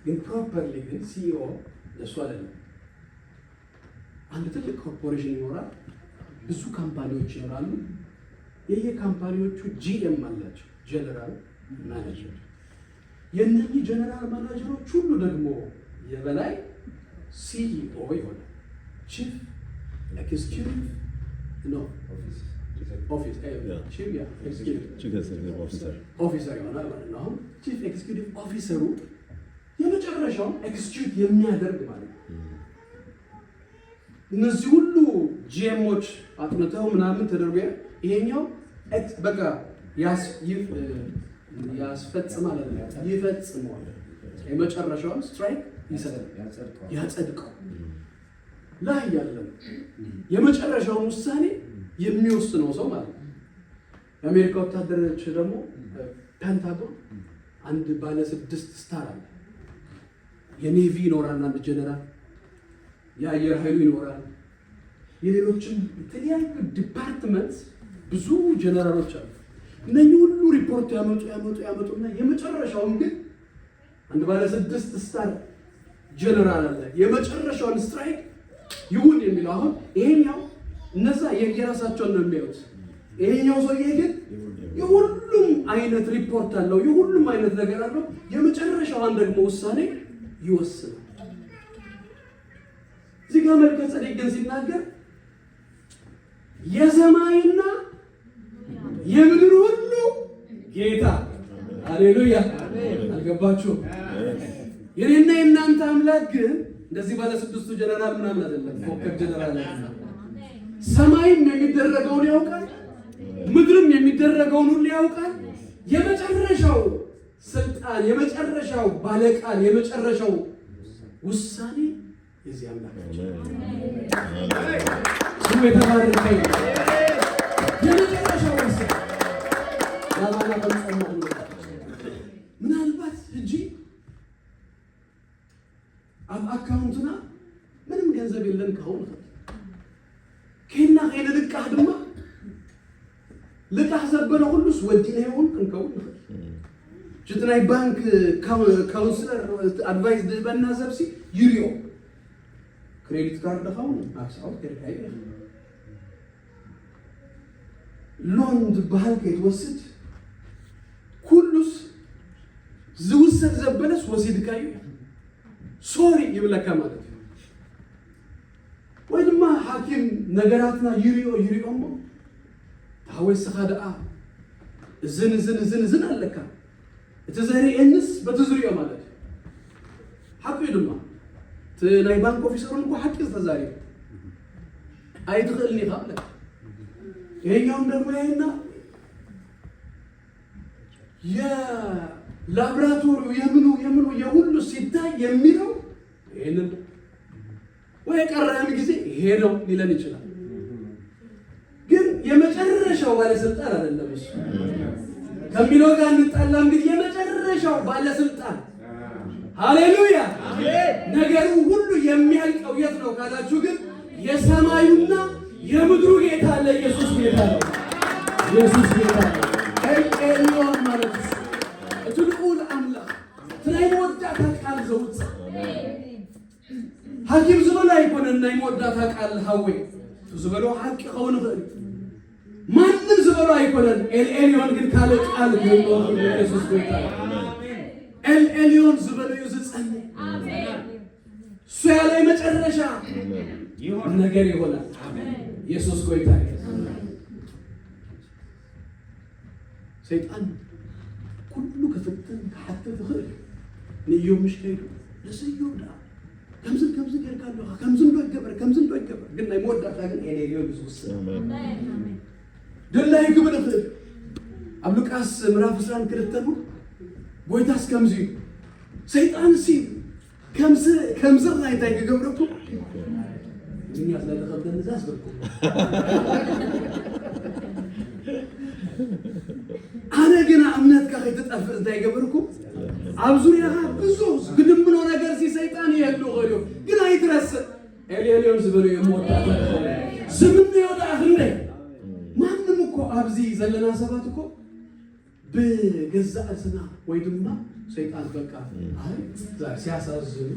ግን ፕሮፐርሊ ግን ሲኢኦ ለእሱ አይደለም። አንድ ትልቅ ኮርፖሬሽን ይኖራል፣ ብዙ ካምፓኒዎች ይኖራሉ። የየካምፓኒዎቹ ጂኤም አላቸው፣ ጀነራል ማናጀር። የእነዚህ ጀነራል ማናጀሮች ሁሉ ደግሞ የበላይ ሲኢኦ ይሆናል። ቺፍ ኤክስኪዩቲቭ ነው ኦፊሰር ይሆናል ማለት ነው። አሁን ቺፍ ኤክስኪዩቲቭ ኦፊሰሩ የመጨረሻውን ኤክስኪዩት የሚያደርግ ማለት ነው። እነዚህ ሁሉ ጂኤሞች አጥንተው ምናምን ተደርጎ ይሄኛው በቃ ያስፈጽማል፣ ይፈጽመዋል። የመጨረሻውን ስትራይክ ይሰጣል፣ ያጸድቀው ላይ ያለን የመጨረሻውን ውሳኔ የሚወስነው ሰው ማለት ነው። የአሜሪካ ወታደሮች ደግሞ ፔንታጎን አንድ ባለ 6 ስታር አለ። የኔቪ ይኖራል፣ አንድ ጀነራል፣ የአየር ኃይሉ ይኖራል፣ የሌሎችም የተለያዩ ዲፓርትመንት ብዙ ጀነራሎች አሉ። እነኚህ ሁሉ ሪፖርት ያመጡና የመጨረሻውን ግን አንድ ባለ 6 ስታር ጀነራል አለ። የመጨረሻውን ስትራይክ ይሁን የሚለው አሁን ይሄኛው እነዛ የራሳቸውን ነው የሚያዩት። ይሄኛው ሰውዬ ግን የሁሉም አይነት ሪፖርት አለው፣ የሁሉም አይነት ነገር አለው። የመጨረሻዋን ደግሞ ውሳኔ ይወስናል። እዚህ ጋር መልከ ጼዴቅ ግን ሲናገር የሰማይና የምድር ሁሉ ጌታ ሃሌሉያ። አልገባችሁም? የኔና የእናንተ አምላክ ግን እንደዚህ ባለ 6ቱ ጀነራል ምናምን አይደለም። ኮከብ ጀነራል አይደለም። ሰማይም የሚደረገውን ያውቃል፣ ምድርም የሚደረገውን ሁሉ ያውቃል። የመጨረሻው ስልጣን፣ የመጨረሻው ባለቃል፣ የመጨረሻው ውሳኔ የዚህ አምላክ ነው። ስሙ የተባረከ የመጨረሻው ውሳኔ ያባላ ተንጸማ ምናልባት እንጂ አካውንትና ምንም ገንዘብ የለን ካሁን ከና ኸይነ ልቃህ ድማ ልቃህ ዘበለ ሁሉስ ወዲና ይሁን እንከውን ጅትናይ ባንክ ካውንስለር አድቫይስ ድበና ዘብሲ ዩሪዮ ክሬዲት ካርድ ደፋው አክሳው ከርካይ ሎን ድባል ከይወስድ ሁሉስ ዝውሰድ ዘበለስ ወሲድ ካይ ሶሪ ይብለካ ማለት ነው። ወይማ ሐኪም ነገራትና ዩሪዮሞ ታወስ ኸዳአ ዝን አለካ እተዘሪ እንስ በተዝሪዮ ማለት ሐቂ ድማ ናይ ባንክ ኦፊሰሩን እኮ ሐቂ ተዛሪ አይትኽልኒ ካለ ይሄኛው ደግሞ ያይና የላብራቶሪው የምኑ የሁሉ ሲታይ የሚለው ይሄንን ወይ ቀረም ጊዜ ሄደው ሊለን ይችላል። ግን የመጨረሻው ባለስልጣን አይደለም እሱ ከሚለው ጋር እንጣላ። እንግዲህ የመጨረሻው ባለስልጣን ሃሌሉያ ነገሩ ሁሉ የሚያልቀው የት ነው ካላችሁ ግን የሰማዩና የምድሩ ጌታ አለ። ኢየሱስ ጌታ ነው። ኢየሱስ ጌታ ነው። ኤልዮን ማለት ትልቁል አምላክ ትናይ ወዳታ ቃል ዘውጽ ሐኪም ዝበላ ይኮነና ይወዳታ ቃል ሐዌ ዝበሎ ሐቂ ኸውን ኸል ማንም ዝበሎ አይኮነን። ኤልዮን ግን ካለ ቃል ገይቶ ኢየሱስ ጌታ ኤልዮን ዝበሎ ይዝጸን አሜን። እሱ ያለ መጨረሻ ነገር ይሆናል። ኢየሱስ ጌታ ሰይጣን ሁሉ ከፈተን ከሐተት ኸል ንዩ ምሽ ከይዱ ለሰዩዳ ከምዝን ገርካለሁ ከምዝን ዶይገበር ግን ናይ ወዳታ ግን ኤልዮን ይዝውስ አሜን። ደላይ ግብለፍ ኣብ ሉቃስ ምዕራፍ 12 ክልተኑ ጎይታስ ከምዚ ሰይጣን ሲ ከምዝ ናይታይ ገገብረኩ الدنيا لا تقبل الناس بركم أنا جنا أمنت كخي تتأفق أنت يقبركم عبزوري أخا بزوز قدم منو نقرسي سيطاني يهلو غيرو جنا يترسل اليوم زبنو يموت زبنو يوضع أخلي ما نمكو أبزي زلنا سباتكو بجزاء سنا ويدما سيطان بقى هاي سياسة الزلو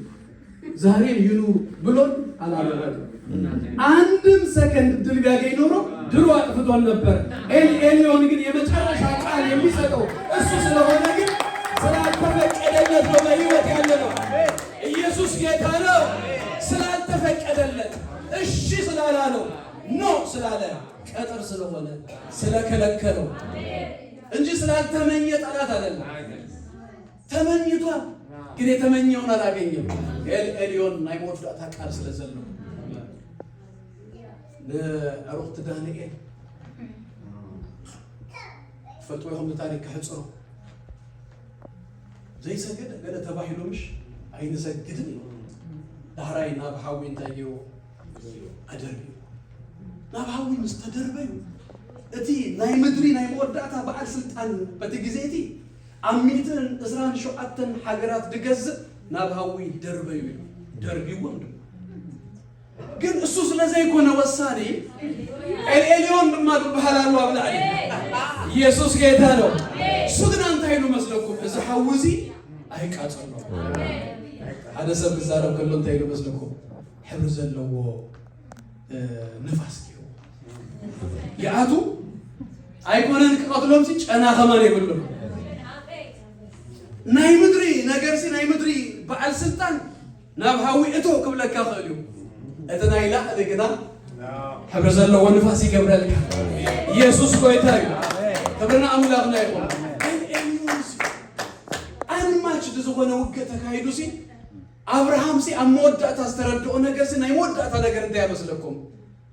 زهرين ينو بلون على الأرض عندم سكند دلقاقي نورو دروا أقفدون نبر اليوم يقول يمتحرش عقال يميسكو السوس لهونا يقول سلال تفك أدلت وما يوت يعلنو يسوس يتانو سلال تفك أدلت الشي سلالانو نو سلالا كأتر سلوهنا سلاكلكلو እንጂ ስላልተመኘ ጠላት አይደለም ተመኝቷል ግን የተመኘውን አላገኘም ኤልዮን ናይሞት ዳታ ቃል ስለዘለው ለአሮክት ዳንኤል ፈልጦ ይሁን ታሪክ ህጽሮ زي سجد قال تباهلو مش عين سجدني دهراينا بحاوي انتايو ادربي نبحاوي مستدربي اتي ناي مدري ناي مودعتا بعد سلطان بتجزيتي عميتن اسران شوعتن حجرات دجز نبحاوي دربي وند ግን እሱ ስለዚህ እኮ ነው ወሳኔ ኤልዮን ማዱ በሐላሉ አብላኝ ኢየሱስ ጌታ ነው እሱ ግን አንተ ኃይሉ መስለኩም እዚ ሐውዚ አይቃጸል ነው አደሰብ ዛሬው ከሎን ታይሉ መስለኩም ሕብር ዘለዎ ነፋስ ይው ያቱ አይኮነን ከቀጥሎም ሲ ጨና ከማን ይብሉ ናይ ምድሪ ነገር ሲ ናይ ምድሪ በዓል ስልጣን ናብሃዊ እቶ ክብለካ ኸልዩ أتنا إلى أديكنا حبر زلنا ونفاسي قبل يسوع كويتاي حبرنا أملاقنا يقول أنا ما أشتى زوجنا وقتها كايدوسي أبراهام سي أمود تستردو نجسي نايمود تناجر ده مسلكم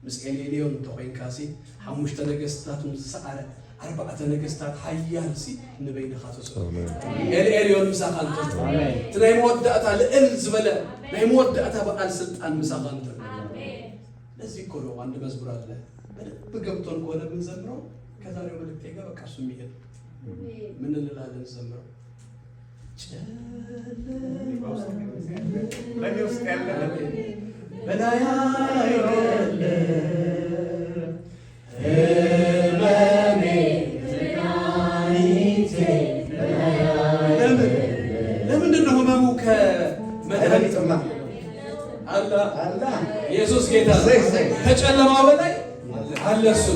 مسكين اليوم توين كاسي حموش تناجستاتون سعر 4 تناجستات حيان سي نبين خاطس اليوم مساقنت تنايمود على الزبلة نايمود بقى سلطان مساقنت ለዚህ እኮ ነው አንድ መዝሙር አለ በገብቶን ቆለ ምን ዘምረው ከዛሬው መልእክቴ ጋር በቃ እሱ የሚሄድ ምን እንላለን ዘምረው ለኔ ውስጥ ያለ በላይ አይደለ እመኔ ትናይቴ ለምንድን ነው ህመሙ ከመድኃኒትማ አላህ ኢየሱስ ጌታ ከጨለማው በላይ አለ እሱ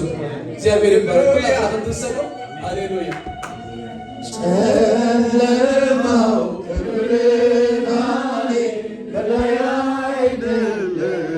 እግዚአብሔር ይባረክ ሁላችሁም ተሰቀው ሃሌሉያ ጨለማው ከብርሃኔ በላይ አይደለም